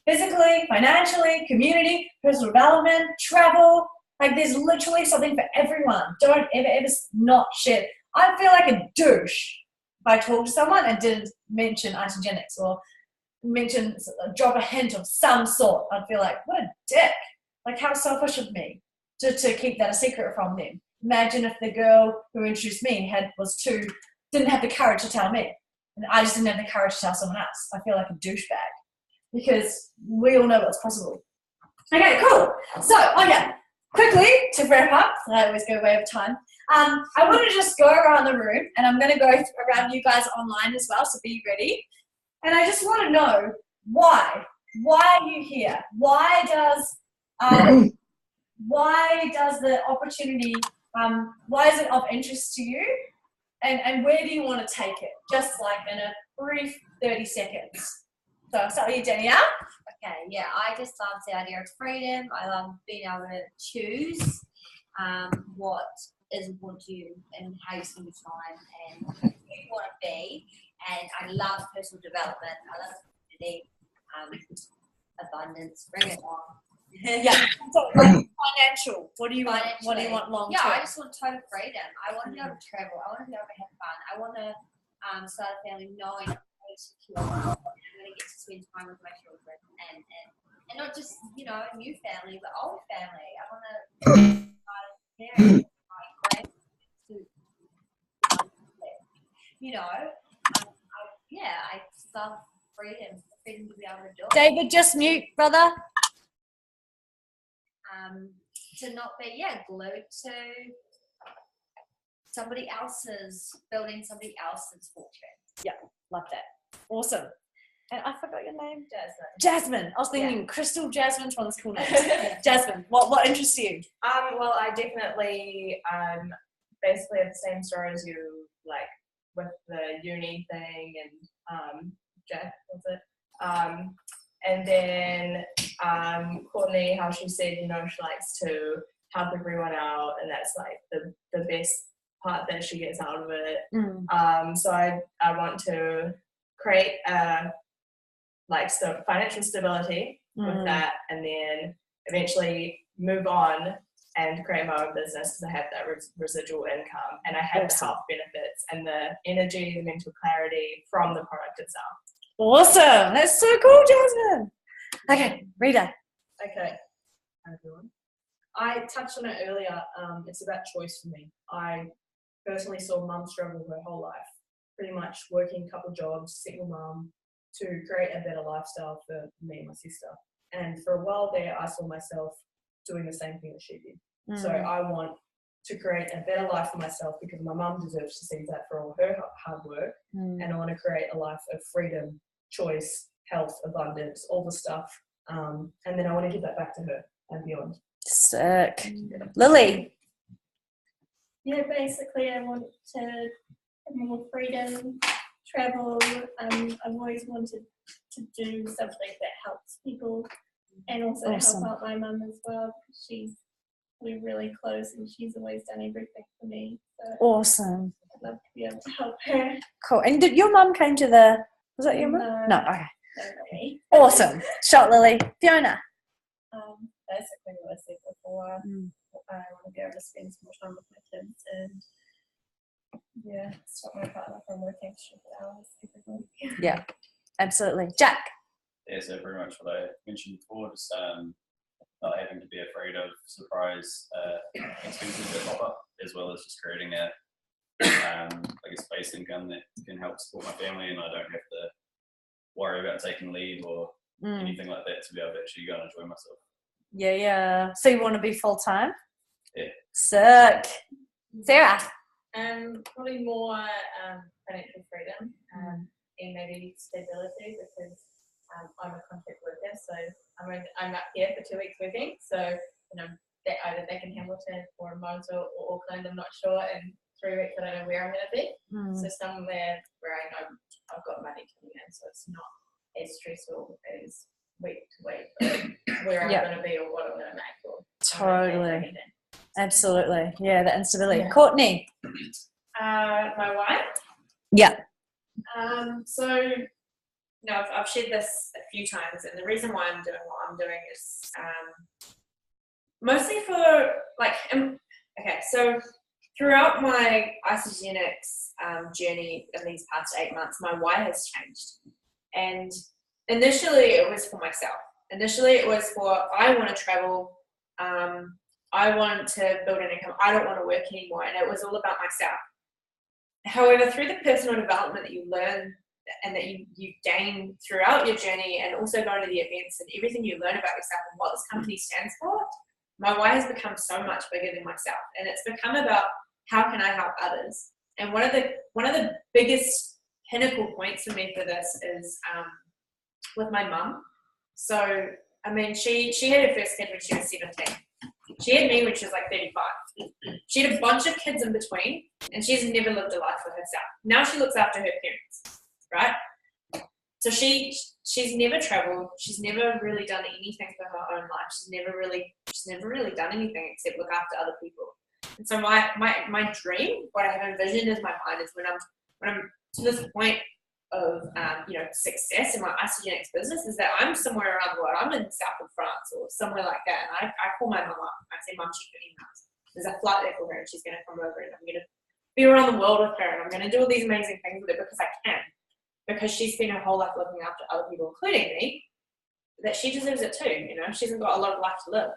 B: Physically, financially, community, personal development, travel. Like there's literally something for everyone. Don't ever not share. I feel like a douche if I talk to someone and didn't mention Isagenix or drop a hint of some sort. I'd feel like, what a dick. Like how selfish of me to keep that a secret from them. Imagine if the girl who introduced me didn't have the courage to tell me. And I just didn't have the courage to tell someone else. I feel like a douchebag. Because we all know what's possible. Okay, cool. So, quickly to wrap up, I always go way over time. I want to just go around the room, and I'm going to go around you guys online as well, so be ready. And I just want to know why. Why are you here? Why does the opportunity? Why is it of interest to you? And where do you want to take it? Just like in a brief 30 seconds. So I'll start with you, Danielle.
N: Okay, yeah, I just love the idea of freedom. I love being able to choose what is important to you and how you spend your time and who you want to be. And I love personal development. I love community, abundance. Bring it on.
B: Yeah. So financial. What do you want? What do you want long term?
N: Yeah, I just want total freedom. I want to be able to travel. I want to be able to have fun. I want to start a family knowing I'm secure. I'm going to get to spend time with my children and not just a new family, but old family. I want to parents, my grandparents, I just love freedom to be able to do it.
B: David, just mute, brother.
N: To not be glued to somebody else's building, somebody else's fortune.
B: Yeah, love that. Awesome. And I forgot your name. Jasmine. I was thinking Crystal Jasmine's one of those cool names. Jasmine, what interests you?
O: Well, I definitely basically have the same story as you, like with the uni thing and Jeff, was it? And then Courtney, how she said, she likes to help everyone out, and that's like the best part that she gets out of it. So I want to create financial stability with that, and then eventually move on and create my own business because I have that residual income, and I have the health benefits and the energy, the mental clarity from the product itself.
B: Awesome. That's so cool, Jasmine. Okay, Rita.
P: Okay. Hi, everyone. I touched on it earlier. It's about choice for me. I personally saw mum struggle her whole life, pretty much working a couple jobs, single mum, to create a better lifestyle for me and my sister. And for a while there, I saw myself doing the same thing that she did. So I want to create a better life for myself because my mum deserves to see that for all her hard work. And I want to create a life of freedom, choice, health, abundance, all the stuff. And then I want to give that back to her and beyond.
B: Sick. Lily.
Q: Yeah, basically I want to have more freedom, travel. I've always wanted to do something that helps people and also
B: Awesome.
Q: help out my mum as well. We're really close and she's always done everything for me. So
B: Awesome.
Q: I'd love to be able to help her.
B: Cool. And did your mum came to the? Was that your mum? No. Okay.
Q: Me.
B: Awesome. Shot Lily. Fiona.
O: Basically what I said before, I want to be able to spend some more time with my kids and stop my partner from working stupid hours every week.
B: Yeah. Absolutely. Jack.
M: Yeah, so pretty much what I mentioned before, just not having to be afraid of surprise expenses that pop up, as well as just creating a base income that can help support my family, and I don't have to worry about taking leave or anything like that to be able to actually go and enjoy myself.
B: Yeah. So you want to be full time?
M: Yeah.
B: Sick. Sarah.
A: Probably more financial freedom and maybe stability, because I'm a contract worker, so I'm up here for 2 weeks working, so that either back in Hamilton or Moser or Auckland, I'm not sure, and 3 weeks I don't know where I'm going to be. So somewhere where I know I've got money coming in, so it's not as stressful as week to week where I'm going to be or what I'm going to make. Or
B: Totally. Absolutely. Yeah, the instability. Yeah. Courtney.
A: My wife?
B: Yeah.
A: So, I've shared this a few times, and the reason why I'm doing what I'm doing is mostly for, so throughout my Isagenix journey in these past 8 months, my why has changed. And initially it was for myself. Initially it was for, I want to travel, I want to build an income, I don't want to work anymore, and it was all about myself. However, through the personal development that you learn and that you gain throughout your journey, and also going to the events and everything you learn about yourself and what this company stands for, my why has become so much bigger than myself, and it's become about how can I help others. And one of the biggest pinnacle points for me for this is with my mum. So she had her first kid when she was 17. She had me when she was like 35. She had a bunch of kids in between, and she's never lived a life for herself. Now she looks after her parents, right? So she's never traveled. She's never really done anything for her own life. She's never really done anything except look after other people. And so my dream, what I have envisioned in my mind, is when I'm to this point of success in my Isagenix business, is that I'm somewhere around the world. I'm in south of France or somewhere like that, and I call my mum up. I say, "Mum, check your emails. There's a flight there for her, and she's going to come over, and I'm going to be around the world with her, and I'm going to do all these amazing things with her because I can, because she's spent her whole life looking after other people, including me. That she deserves it too. She hasn't got a lot of life to live.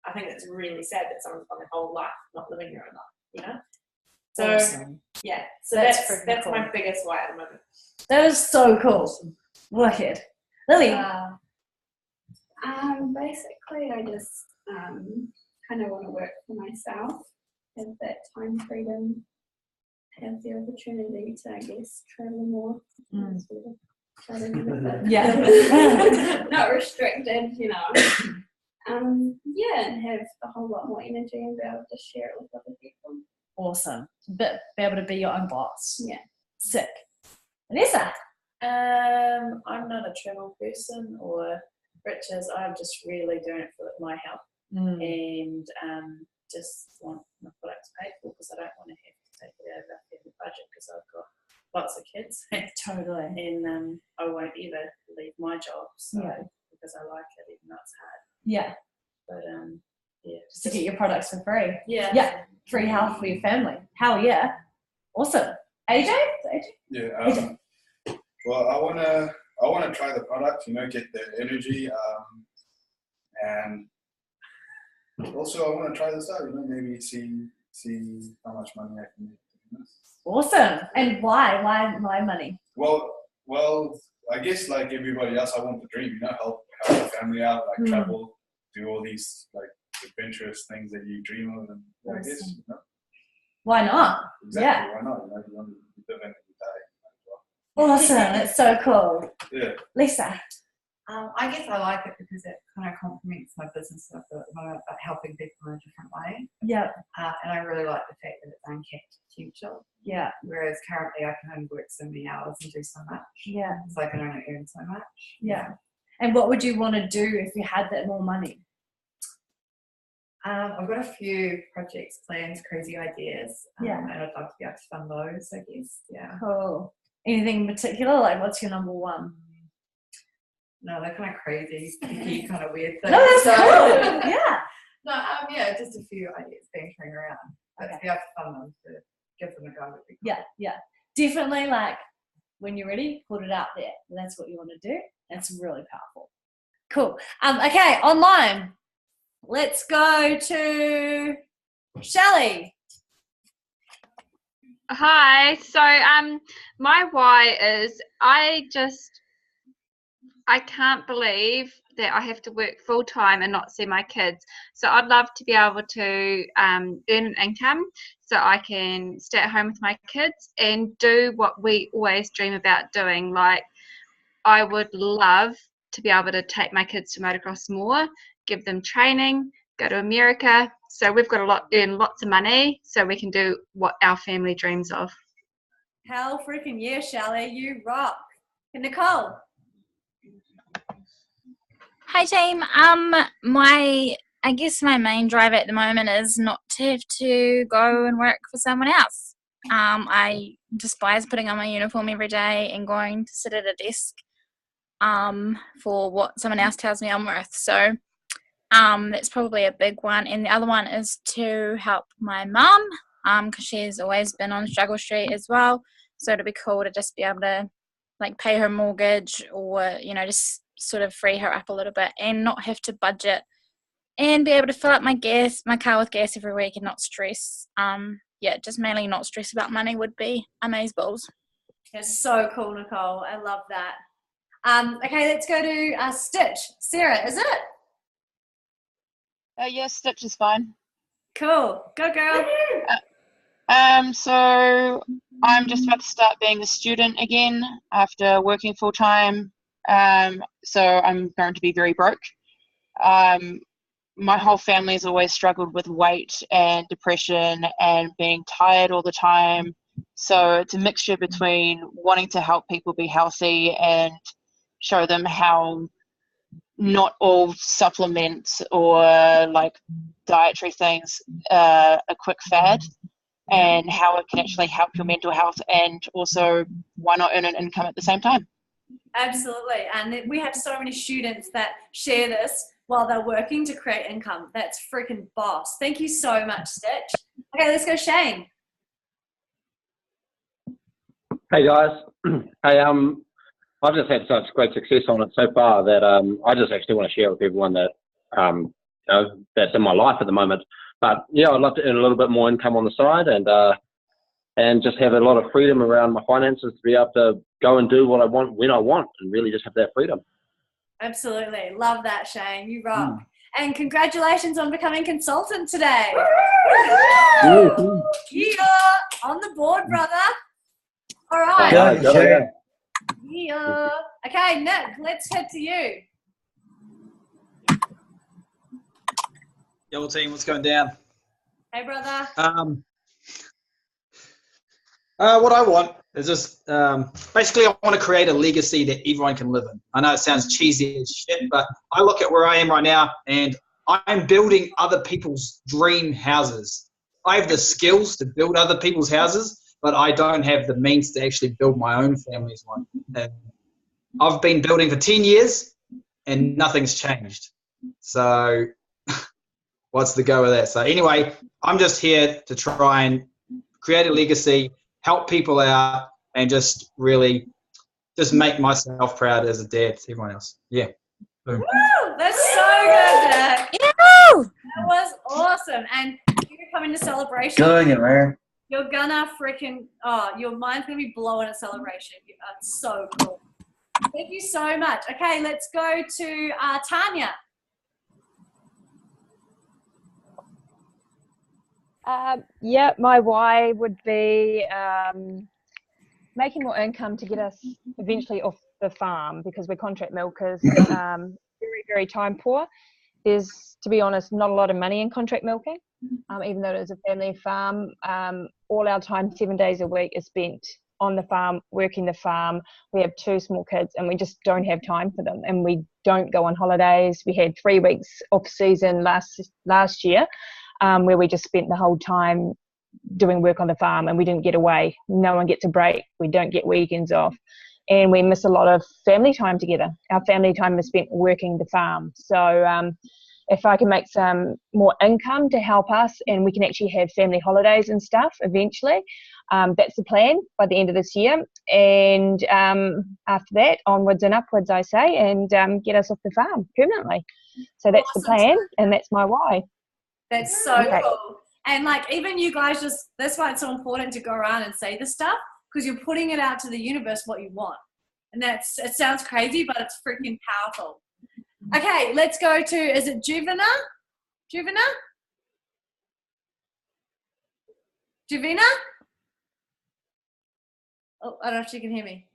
A: I think it's really sad that someone's got their whole life not living their own life. So
B: awesome.
A: Yeah, so
B: that's
A: cool. My biggest why at the moment.
B: That is so cool. Wicked. Lily.
R: Basically, I just kind of want to work for myself, have that time freedom, have the opportunity to, I guess, travel more.
B: Yeah.
R: Not restricted, and have a whole lot more energy and be able to share it with other people.
B: Awesome. Be able to be your own boss.
R: Yeah.
B: Sick. Vanessa.
O: I'm not a travel person or riches. I'm just really doing it for my health and just want my products paid for, because I don't want to have to take it out of our family budget, because I've got lots of kids.
B: Totally.
O: And I won't ever leave my job, because I like it, even though it's hard.
B: Yeah.
O: But
B: just to get your products for free.
O: Yeah.
B: Yeah. Free health for your family. Hell yeah. Awesome. AJ?
S: Yeah.
B: AJ.
S: Well, I wanna try the product, get the energy, and also I wanna try this out. Maybe see how much money I can make doing this.
B: Awesome. And why? Why money?
S: Well, I guess like everybody else, I want the dream. Help the family out, travel, do all these adventurous things that you dream of, and I guess
B: Why not?
S: Exactly.
B: Yeah.
S: Why not? You want to live in the day.
B: Awesome. That's so cool.
S: Yeah.
B: Lisa.
T: I guess I like it because it kind of complements it's my business that I feel at the moment, but helping people in a different way.
B: Yeah.
T: And I really like the fact that it's uncapped potential.
B: Yeah.
T: Whereas currently I can only work so many hours and do so much.
B: Yeah.
T: So I can only earn so much.
B: Yeah. And what would you want to do if you had that more money?
T: I've got a few projects, plans, crazy ideas.
B: Yeah.
T: And I'd love to be able to fund those, I guess. Yeah.
B: Cool. Anything in particular? Like, what's your number one?
T: No, they're kind of crazy, picky, kind of weird things.
B: No, that's cool. Yeah.
T: No, yeah, just a few ideas bantering around. But to be able to fund them, to give them a go would be cool.
B: Yeah, yeah. Definitely, like, when you're ready, put it out there. That's what you want to do. That's really powerful. Cool. Okay, online. Let's go to Shelley.
U: Hi. So my why is I can't believe that I have to work full time and not see my kids. So I'd love to be able to earn an income so I can stay at home with my kids and do what we always dream about doing. Like, I would love to be able to take my kids to motocross more, give them training, go to America. So we've got to earn lots of money so we can do what our family dreams of.
B: Hell freaking yeah, Shelley. You rock. And Nicole.
V: Hi team. I guess my main drive at the moment is not to have to go and work for someone else. I despise putting on my uniform every day and going to sit at a desk for what someone else tells me I'm worth. So that's probably a big one. And the other one is to help my mum because she's always been on struggle street as well. So it'd be cool to just be able to like pay her mortgage or, you know, just sort of free her up a little bit and not have to budget and be able to fill up my car with gas every week and not stress. Just mainly not stress about money would be amazeballs.
B: That's so cool, Nicole. I love that. Okay, let's go to Stitch. Sarah, is it?
K: Yes, Stitch is fine.
B: Cool. Go, girl.
K: So I'm just about to start being a student again after working full time. So I'm going to be very broke. My whole family has always struggled with weight and depression and being tired all the time. So it's a mixture between wanting to help people be healthy and show them how not all supplements or like dietary things are a quick fad, and how it can actually help your mental health, and also why not earn an income at the same time.
B: Absolutely. And we have so many students that share this while they're working to create income. That's freaking boss. Thank you so much, Stitch. Okay, let's go Shane.
W: Hey guys. Hey, I've just had such great success on it so far that I just actually want to share with everyone that you know, that's in my life at the moment. But yeah, I'd love to earn a little bit more income on the side and just have a lot of freedom around my finances to be able to go and do what I want when I want and really just have that freedom.
B: Absolutely. Love that, Shane. You rock. And congratulations on becoming consultant today. Yeah, on the board, brother. All right. Yeah. Okay, Nick, let's head to you.
J: Yo, team, what's going down?
B: Hey, brother.
J: What I want is just basically I want to create a legacy that everyone can live in. I know it sounds cheesy as shit, but I look at where I am right now and I'm building other people's dream houses. I have the skills to build other people's houses, but I don't have the means to actually build my own family's one. And I've been building for 10 years and nothing's changed. So what's the go with that? So anyway, I'm just here to try and create a legacy, help people out, and just really just make myself proud as a dad to everyone else. Yeah. Boom.
B: Woo! That's so good, Nick. That was awesome. And you're coming to celebration.
L: Doing it, man.
B: You're gonna freaking, your mind's gonna be blowing at celebration. That's so cool. Thank you so much. Okay, let's go to Tanya.
X: Yeah, my why would be making more income to get us eventually off the farm, because we're contract milkers, very, very time poor. there's, to be honest, not a lot of money in contract milking, even though it is a family farm. All our time, 7 days a week, is spent on the farm, working the farm. We have 2 small kids and we just don't have time for them, and we don't go on holidays. We had 3 weeks off season last year, where we just spent the whole time doing work on the farm, and we didn't get away. No one gets a break. We don't get weekends off, and we miss a lot of family time together. Our family time is spent working the farm. So if I can make some more income to help us, and we can actually have family holidays and stuff eventually, that's the plan by the end of this year. And after that, onwards and upwards, I say, and get us off the farm permanently. So that's the plan, and that's my why.
B: That's so cool. And like, even you guys, that's why it's so important to go around and say this stuff, because you're putting it out to the universe what you want. And it sounds crazy, but it's freaking powerful. Okay, let's go to, is it Juvina? Juvina? Oh, I don't know if she can hear me.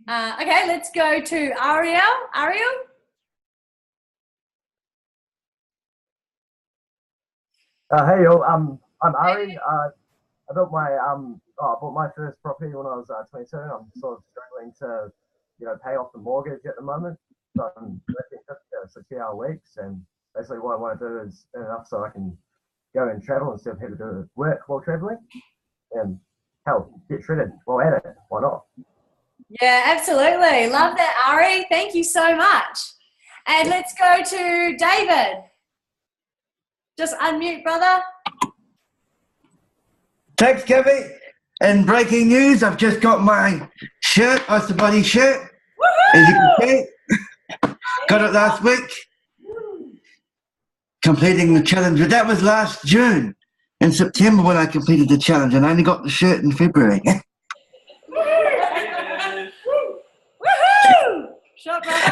B: Okay, let's go to Ariel. Ariel?
C: Hey y'all, I'm Ari. I built my I bought my first property when I was 22. I'm sort of struggling to, pay off the mortgage at the moment. So I'm working 50 to 60-hour weeks, and basically what I want to do is earn enough so I can go and travel instead of having to do work while traveling, and hell, get shredded while at it. Why not?
B: Yeah, absolutely. Love that, Ari. Thank you so much. And let's go to David. Just unmute, brother.
L: Thanks, Gabby. And breaking news, I've just got my shirt, Ice the Body shirt. As you can see, got it last week. Completing the challenge, but that was last June. In September when I completed the challenge, and I only got the shirt in February.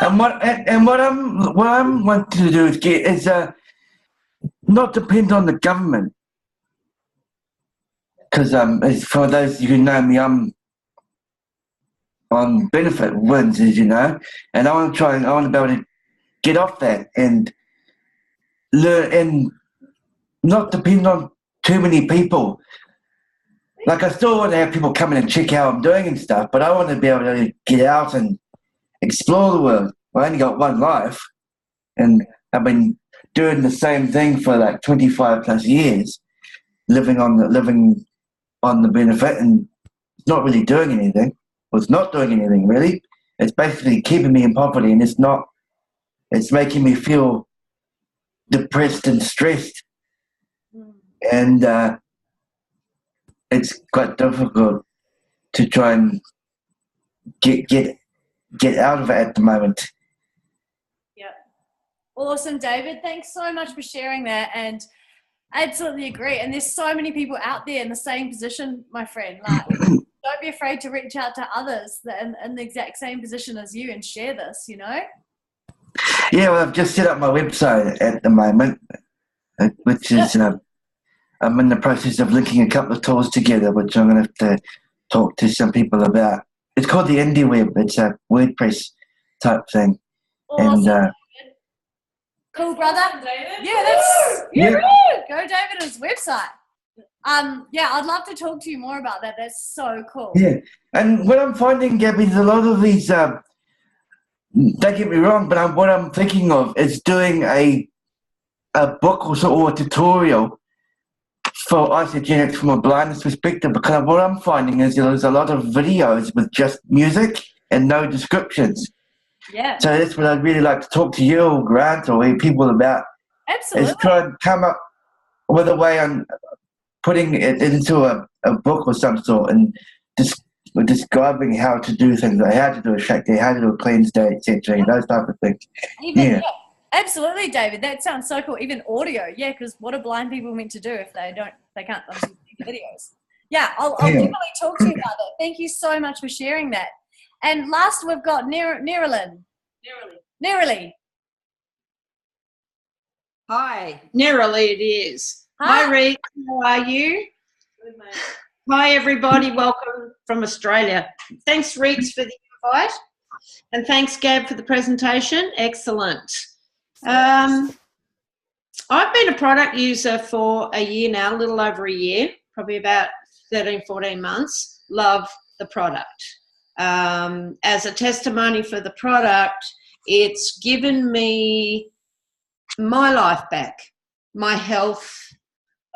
L: And what I'm wanting to do is not depend on the government, because for those you who know me, I'm on benefit wins, as you know, and I want to be able to get off that and learn and not depend on too many people. Like, I still want to have people come in and check how I'm doing and stuff, but I want to be able to get out and explore the world. I only got one life, and I've been doing the same thing for like 25 plus years, living on the benefit, and not really doing anything. Well, it's not doing anything really. It's basically keeping me in poverty, and it's making me feel depressed and stressed, and it's quite difficult to try and get out of it at the moment.
B: Yeah. Awesome, David. Thanks so much for sharing that, and I absolutely agree. And there's so many people out there in the same position, my friend. Like, don't be afraid to reach out to others that are in the exact same position as you and share this, Yeah,
L: well, I've just set up my website at the moment, which is I'm in the process of linking a couple of tools together, which I'm going to have to talk to some people about. It's called the Indie Web. It's a WordPress type thing.
B: Awesome.
L: And
B: cool, brother. Yeah, go David's website. Yeah, I'd love to talk to you more about that. That's so cool.
L: yeah, and what I'm finding, Gabby, is a lot of these. Don't get me wrong, but what I'm thinking of is doing a book or a tutorial for Isagenix from a blindness perspective, because what I'm finding is there's a lot of videos with just music and no descriptions.
B: Yeah.
L: So that's what I'd really like to talk to you or Grant or people about.
B: Absolutely.
L: Is try and come up with a way on putting it into a book or some sort, and describing how to do things, like how to do a shake day, how to do a cleanse day, etc. Those type of things.
B: Yeah. Absolutely, David. That sounds so cool. Even audio, yeah, because what are blind people meant to do if they can't obviously see videos? Yeah, I'll definitely talk to you about that. Thank you so much for sharing that. And last, we've got Nerylyn.
D: Hi, Nerily it is.
B: Hi.
D: Hi, Reed. How are you?
B: Good, mate.
D: Hi, everybody. Welcome from Australia. Thanks, Reeks, for the invite. And thanks, Gab, for the presentation. Excellent. I've been a product user for a year now, a little over a year, probably about 13, 14 months. Love the product. As a testimony for the product, it's given me my life back, my health.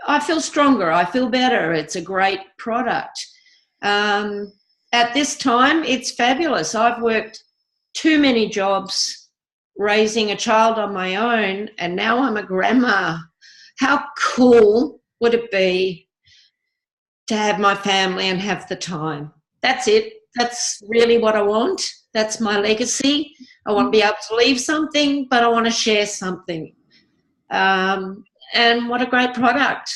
D: I feel stronger. I feel better. It's a great product. At this time, it's fabulous. I've worked too many jobs raising a child on my own, and now I'm a grandma. How cool would it be to have my family and have the time? That's it. That's really what I want. That's my legacy. I want to be able to leave something, but I want to share something. And what a great product.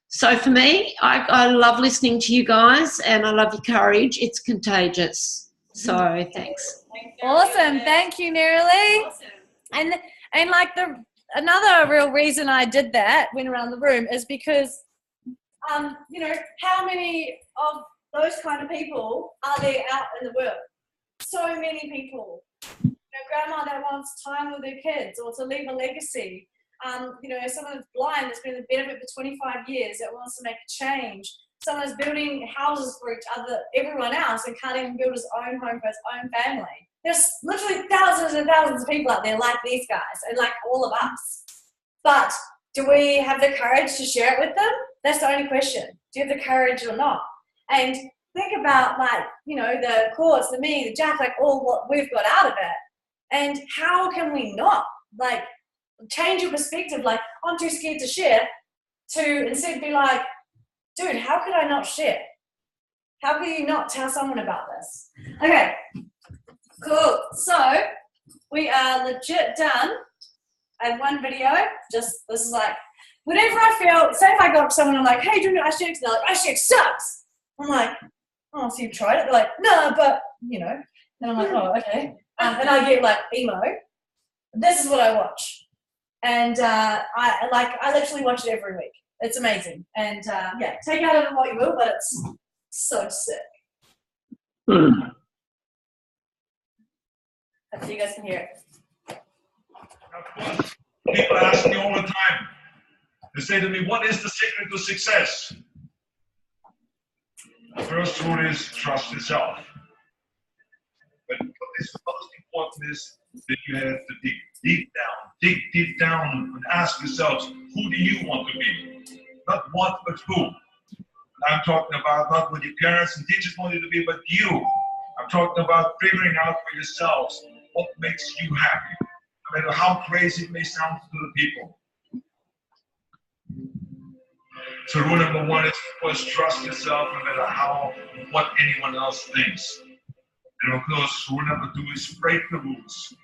D: So for me, I love listening to you guys, and I love your courage. It's contagious. So thanks.
B: Awesome. Thank you, Nerily. Awesome. And like another real reason I did that, went around the room, is because, you know, how many of those kind of people are there out in the world? So many people. You know, grandma that wants time with her kids or to leave a legacy. You know, someone who's blind that's been in the benefit for 25 years that wants to make a change. Someone who's building houses for everyone else and can't even build his own home for his own family. There's literally thousands and thousands of people out there like these guys and like all of us. But do we have the courage to share it with them? That's the only question. Do you have the courage or not? And think about, like, you know, the Courts, the me, the Jack, like all what we've got out of it. And how can we not, like, change your perspective, like, I'm too scared to share, to instead be like, dude, how could I not share? How could you not tell someone about this? Okay, cool. So we are legit done. I had one video, this is like, whenever I feel, say if I go up to someone and I'm like, hey, do you know IceX? They're like, IceX sucks. I'm like, oh, so you've tried it? They're like, no, but, you know. And I'm like, oh, okay. And I get like emo. This is what I watch. And I literally watch it every week. It's amazing. And yeah, take out of it what you will, but it's so sick. Hopefully you guys can hear it.
E: People ask me all the time. They say to me, what is the secret to success? The first rule is trust yourself. But what is most important is that you have to dig deep down and ask yourselves, who do you want to be? Not what, but who. I'm talking about not what your parents and teachers want you to be, but you. I'm talking about figuring out for yourselves what makes you happy, no matter how crazy it may sound to the people. So rule number one is, of course, trust yourself no matter what anyone else thinks. And of course, rule number two is break the rules.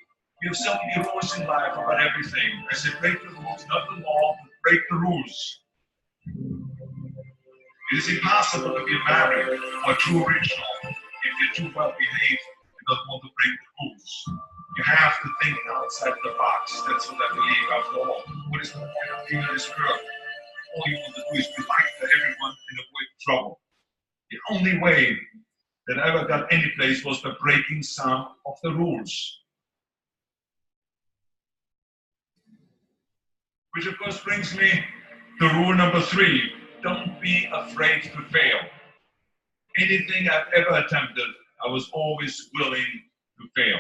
E: We have so many rules in life about everything. I say break the rules, not the law, but break the rules. It is impossible to be married or too original if you're too well behaved and don't want to break the rules. You have to think outside the box. That's what I believe. After all, what is the point of being in this world? All you want to do is be liked by everyone and avoid trouble. The only way that I ever got any place was by breaking some of the rules. Which of course brings me to rule number 3. Don't be afraid to fail. Anything I've ever attempted, I was always willing to fail.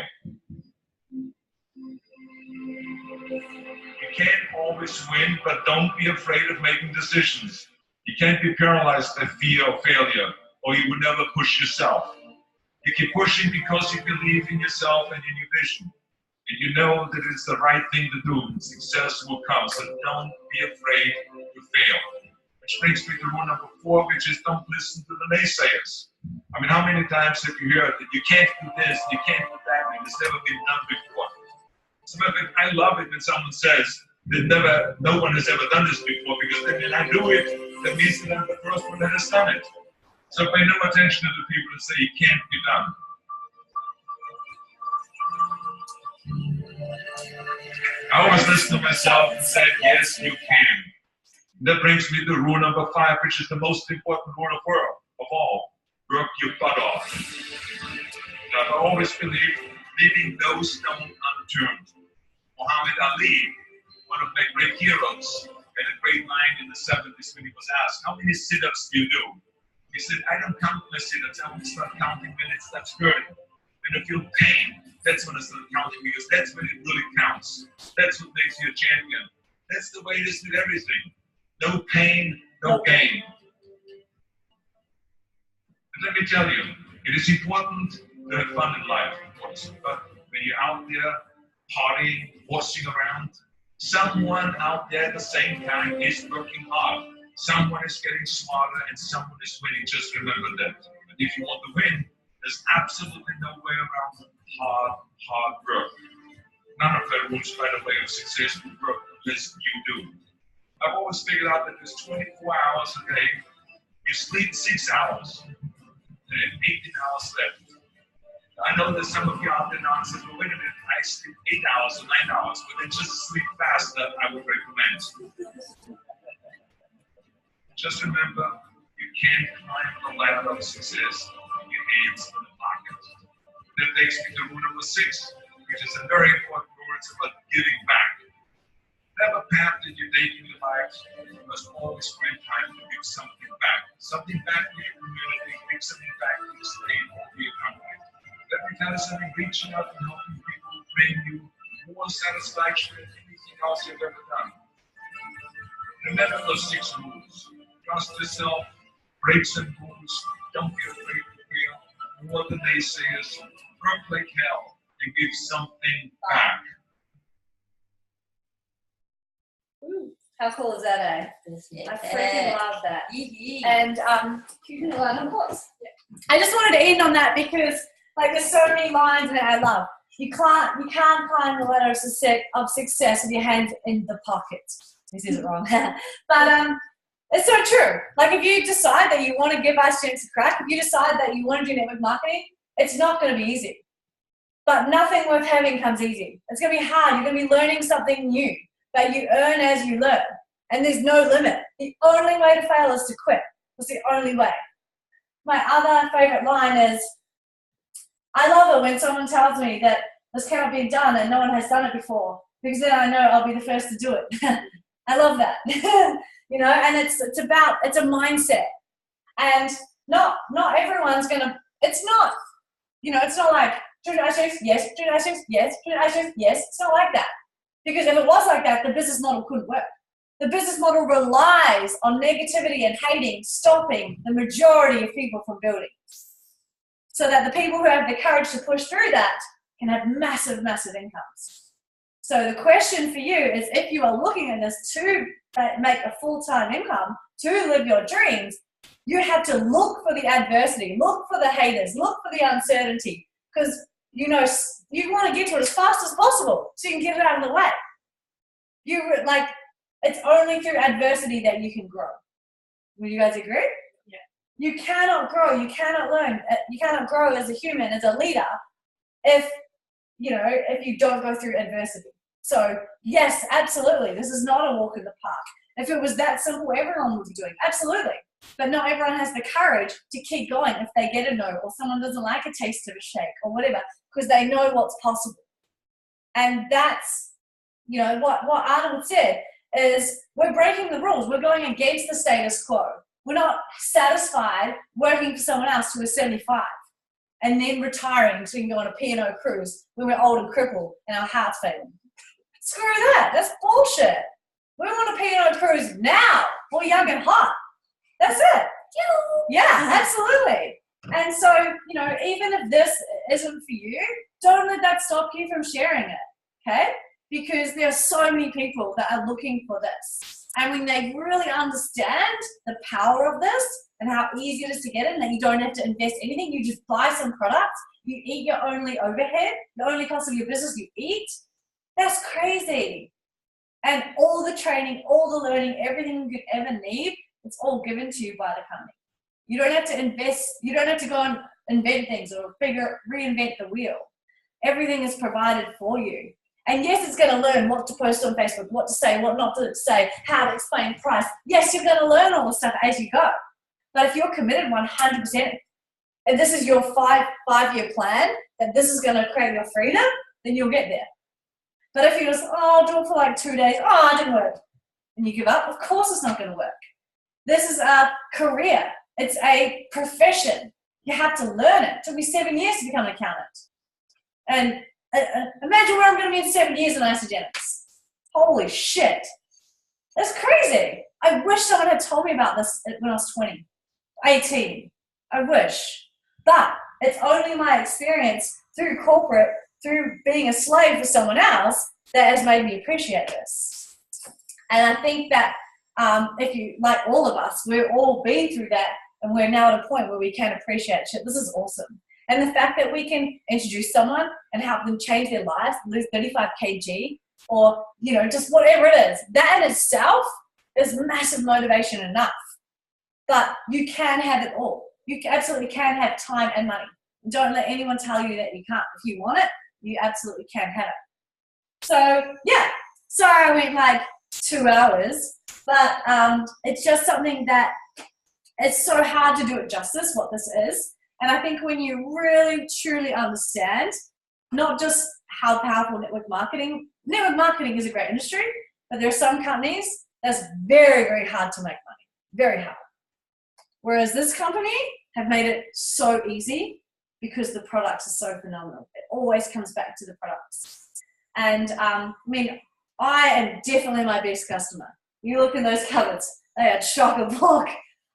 E: You can't always win, but don't be afraid of making decisions. You can't be paralyzed by fear of failure, or you will never push yourself. You keep pushing because you believe in yourself and in your vision. And you know that it's the right thing to do. Success will come, so don't be afraid to fail. Which brings me to rule number 4, which is don't listen to the naysayers. I mean, how many times have you heard that you can't do this, you can't do that, and it's never been done before? So I love it when someone says that no one has ever done this before, because then when I do it, that means that I'm the first one that has done it. So pay no attention to the people that say it can't be done. I always listen to myself and say, yes, you can. And that brings me to rule number 5, which is the most important rule of all. Work your butt off. Now, I always believe leaving no stone unturned. Muhammad Ali one of my great heroes, had a great line in the 70s when he was asked, how many sit-ups do you do? He said, I don't count my sit-ups. I only start counting when it starts hurting. When I feel pain, that's when I start counting, because that's when it really counts. That's what makes you a champion. That's the way it is with everything. No pain, no gain. And let me tell you, it is important to have fun in life, but when you're out there partying, horsing around, someone out there at the same time is working hard. Someone is getting smarter and someone is winning. Just remember that. And if you want to win, there's absolutely no way around hard work. None of that rules by the way of success will work unless you do. I've always figured out that there's 24 hours a day. You sleep 6 hours. And 18 hours left. I know that some of you out there now says, well, wait a minute, I sleep 8 hours or 9 hours, but then just sleep faster, I would recommend. Just remember, you can't climb the ladder of success with your hands in the pocket. That takes me to rule number 6, which is a very important rule. It's about giving back. Whatever path that you're taking in life, you must always find time to give something back. Something back to your community, give something back to the state or to your country. Let me tell you something, reaching out and helping people bring you more satisfaction than anything else you've ever done. Remember those 6 rules. Trust yourself, break some rules, don't be afraid to fail, more than naysayers, work like hell, and give something back.
B: Ooh, how cool is that, eh? I freaking love that. And I just wanted to end on that because like there's so many lines in it I love. You can't climb the ladder of success with your hands in the pockets. This isn't wrong. But it's so true. Like if you decide that you want to give our students a crack, if you decide that you want to do network marketing, it's not going to be easy. But nothing worth having comes easy. It's going to be hard. You're going to be learning something new. But you earn as you learn. And there's no limit. The only way to fail is to quit. It's the only way. My other favorite line is, I love it when someone tells me that this cannot be done and no one has done it before, because then I know I'll be the first to do it. I love that. You know, and it's a mindset. And not everyone's gonna, it's not, you know, it's not like, yes, yes, yes. It's not like that. Because if it was like that, the business model couldn't work. The business model relies on negativity and hating, stopping the majority of people from building. So that the people who have the courage to push through that can have massive, massive incomes. So the question for you is, if you are looking at this to make a full-time income, to live your dreams, you have to look for the adversity, look for the haters, look for the uncertainty, because you know you want to get to it as fast as possible so you can get it out of the way. It's only through adversity that you can grow. Would you guys agree? Yeah. You cannot grow, you cannot learn, you cannot grow as a human, as a leader, if you don't go through adversity. So yes, absolutely, this is not a walk in the park. If it was that simple, everyone would be doing it. Absolutely. But not everyone has the courage to keep going if they get a no, or someone doesn't like a taste of a shake or whatever, because they know what's possible. And that's, you know, what Arnold said is, we're breaking the rules. We're going against the status quo. We're not satisfied working for someone else who is 75 and then retiring so we can go on a P&O cruise when we're old and crippled and our heart's failing. Screw that. That's bullshit. We want a P&O cruise now. We're young and hot. That's it. Yeah, absolutely. And so, you know, even if this isn't for you, don't let that stop you from sharing it, okay? Because there are so many people that are looking for this. And when they really understand the power of this and how easy it is to get it, and that you don't have to invest anything, you just buy some products, you eat your only overhead, the only cost of your business you eat, that's crazy. And all the training, all the learning, everything you could ever need, it's all given to you by the company. You don't have to invest, you don't have to go and invent things or reinvent the wheel. Everything is provided for you. And yes, it's going to learn what to post on Facebook, what to say, what not to say, how to explain price. Yes, you're going to learn all the stuff as you go. But if you're committed 100%, and this is your five-year plan, that this is going to create your freedom, then you'll get there. But if you just, oh, do it for like 2 days, oh, it didn't work, and you give up, of course it's not going to work. This is a career. It's a profession. You have to learn it. It took me 7 years to become an accountant. And imagine where I'm going to be in 7 years in Isagenix. Holy shit. That's crazy. I wish someone had told me about this when I was 20, 18. I wish. But it's only my experience through corporate, through being a slave for someone else, that has made me appreciate this. And I think that if you, like all of us, we've all been through that, and we're now at a point where we can appreciate shit. This is awesome. And the fact that we can introduce someone and help them change their lives, lose 35 kg, or, you know, just whatever it is, that in itself is massive motivation enough. But you can have it all. You absolutely can have time and money. Don't let anyone tell you that you can't. If you want it, you absolutely can have it. So, yeah. Sorry I went like 2 hours, but it's just something that it's so hard to do it justice, what this is. And I think when you really, truly understand not just how powerful network marketing is a great industry, but there are some companies that's very, very hard to make money. Very hard. Whereas this company have made it so easy because the products are so phenomenal. It always comes back to the products. And I mean, I am definitely my best customer. You look in those cupboards, they are chock-a-block.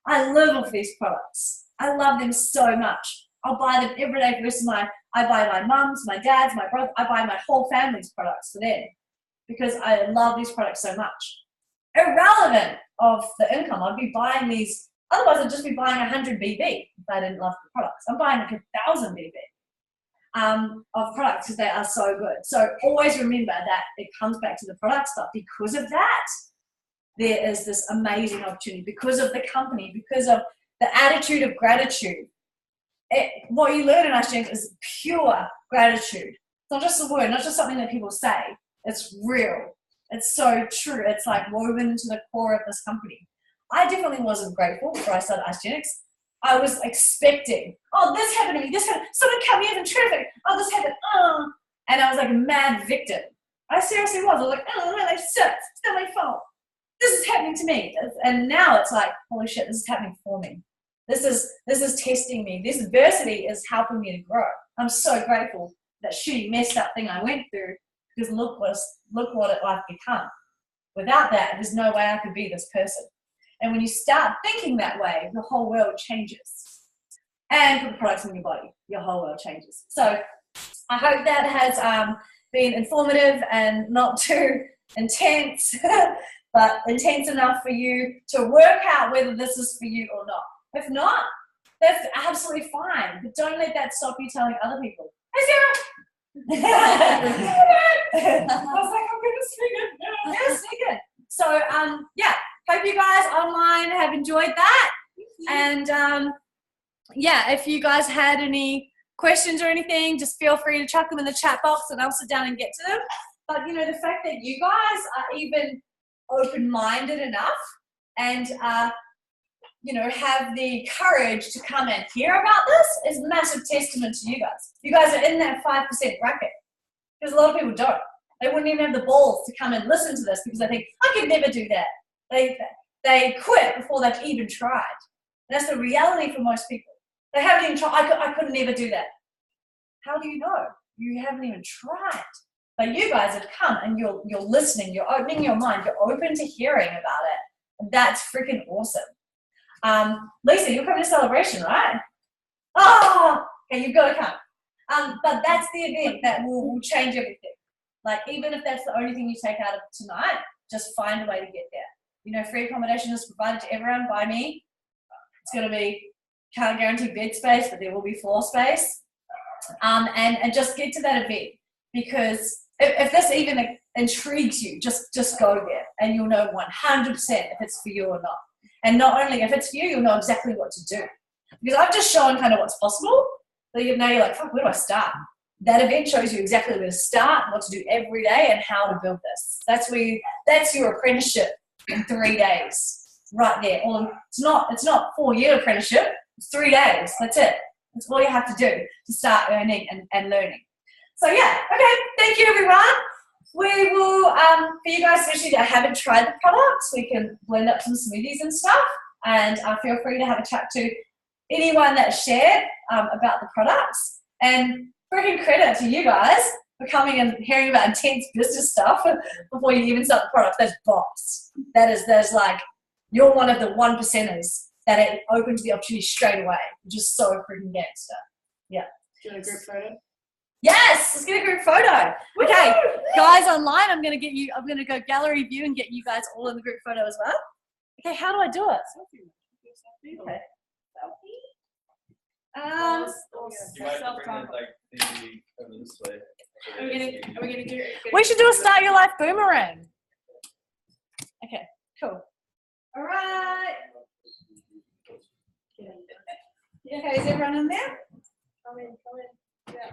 B: I live off these products. I love them so much. I'll buy them every day for the rest of I buy my mum's, my dad's, my brother, I buy my whole family's products for them because I love these products so much. Irrelevant of the income, I'd be buying these, otherwise I'd just be buying 100 BB if I didn't love the products. I'm buying like 1,000 BB of products because they are so good. So always remember that it comes back to the products, but because of that, there is this amazing opportunity because of the company, because of the attitude of gratitude. What you learn in Isagenix is pure gratitude. It's not just a word, not just something that people say. It's real. It's so true. It's like woven into the core of this company. I definitely wasn't grateful before I started Isagenix. I was expecting, oh, this happened to me, this happened, someone cut me off in traffic, oh, this happened, and I was like a mad victim. I seriously was. I was like, oh, no, it's not my fault. This is happening to me. And now it's like, holy shit, this is happening for me. This is testing me. This adversity is helping me to grow. I'm so grateful that shitty messed up thing I went through, because look what I've become. Without that, there's no way I could be this person. And when you start thinking that way, the whole world changes. And for the products in your body, your whole world changes. So I hope that has been informative and not too intense, but intense enough for you to work out whether this is for you or not. If not, that's absolutely fine. But don't let that stop you telling other people, hey, Sarah! I was like, I'm going to sing it. Yeah, sing it. So, yeah, hope you guys online have enjoyed that. And, yeah, if you guys had any questions or anything, just feel free to chuck them in the chat box and I'll sit down and get to them. But, you know, the fact that you guys are even open-minded enough and, you know, have the courage to come and hear about this is a massive testament to you guys. You guys are in that 5% bracket because a lot of people don't. They wouldn't even have the balls to come and listen to this because they think, I could never do that. They quit before they've even tried. That's the reality for most people. They haven't even tried. I could never do that. How do you know? You haven't even tried. But you guys have come and you're listening, you're opening your mind, you're open to hearing about it. And that's freaking awesome. Lisa, you're coming to Celebration, right? Oh, okay, you've got to come. But that's the event that will change everything. Like, even if that's the only thing you take out of tonight, just find a way to get there. You know, free accommodation is provided to everyone by me. It's going to be, can't guarantee bed space, but there will be floor space. And just get to that event, because if this even intrigues you, just go there and you'll know 100% if it's for you or not. And not only if it's for you, you'll know exactly what to do. Because I've just shown kind of what's possible, but now you're like, fuck, where do I start? That event shows you exactly where to start, what to do every day, and how to build this. That's your apprenticeship in 3 days, right there. It's not 4-year apprenticeship. It's 3 days. That's it. That's all you have to do to start earning and learning. So yeah, okay. Thank you, everyone. we will, for you guys especially that haven't tried the products, we can blend up some smoothies and stuff. And feel free to have a chat to anyone that shared about the products. And freaking credit to you guys for coming and hearing about intense business stuff before you even start the product. That's boss. There's like, you're one of the 1%ers that opens the opportunity straight away, which is so freaking gangster. Yeah.
P: Do you want a group photo?
B: Yes, let's get a group photo. Okay, guys online, I'm gonna go gallery view and get you guys all in the group photo as well. Okay, how do I do it? Okay.
M: You might have to bring it like over this way.
P: Are we gonna do
B: We should do a Start Your Life boomerang. Okay, cool. All right. Okay, is everyone in there?
P: Come in. Yeah.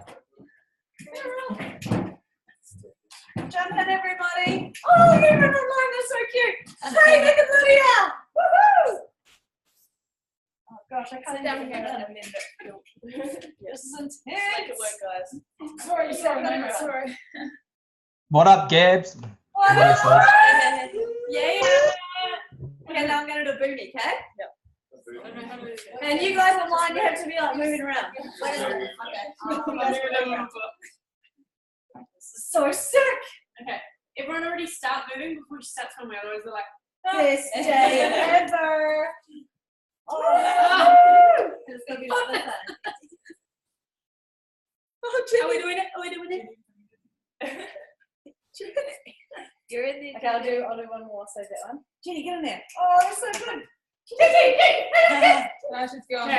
B: Jump in, everybody. Oh, everyone online, they're so cute. Hey, look at Lydia. Woohoo! Oh gosh, I can't even get that. This is intense.
P: Make it work, guys. Sorry.
J: What up, Gabs?
B: Yeah. Okay, now I'm going to do a booty, okay?
P: Yep.
B: And you guys online, you have to be like moving around. This is so sick.
P: Okay. Everyone already start moving before you start filming, otherwise they're like,
B: Best day ever. Oh, it's going to be like that.
P: Are we doing it?
B: You're in there. Okay, I'll do one more. Save that one. Jenny, get in there. Oh, that's so good. Jenny!
P: No, she's going.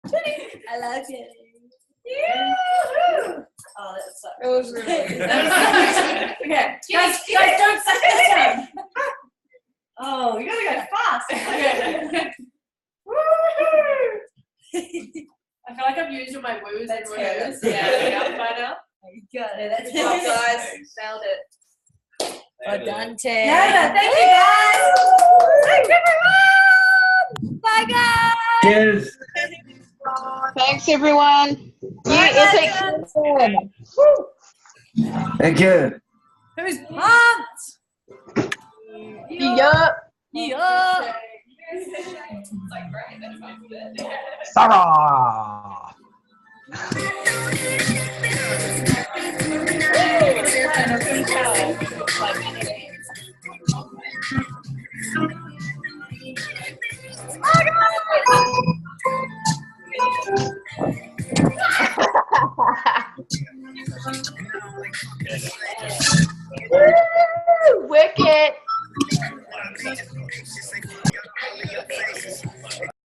B: Jenny! I love Jenny. Yeah. Oh, that's so.
P: It was really good.
B: Okay, guys, don't suck this down. Oh, you gotta go fast. Okay.
P: I feel like I've used all my woos and woos.
B: Yeah,
P: by now.
B: You got it. That's
P: Good job, guys. Nailed it.
B: Well done, Tim. Yeah, thank you, guys. Thanks, everyone. Bye, guys.
L: Cheers.
K: Thanks, everyone.
B: Bye,
L: Thank you.
B: Who's pumped?
K: Yup.
B: Yeah.
J: Sarah!
K: Woo! Wicked.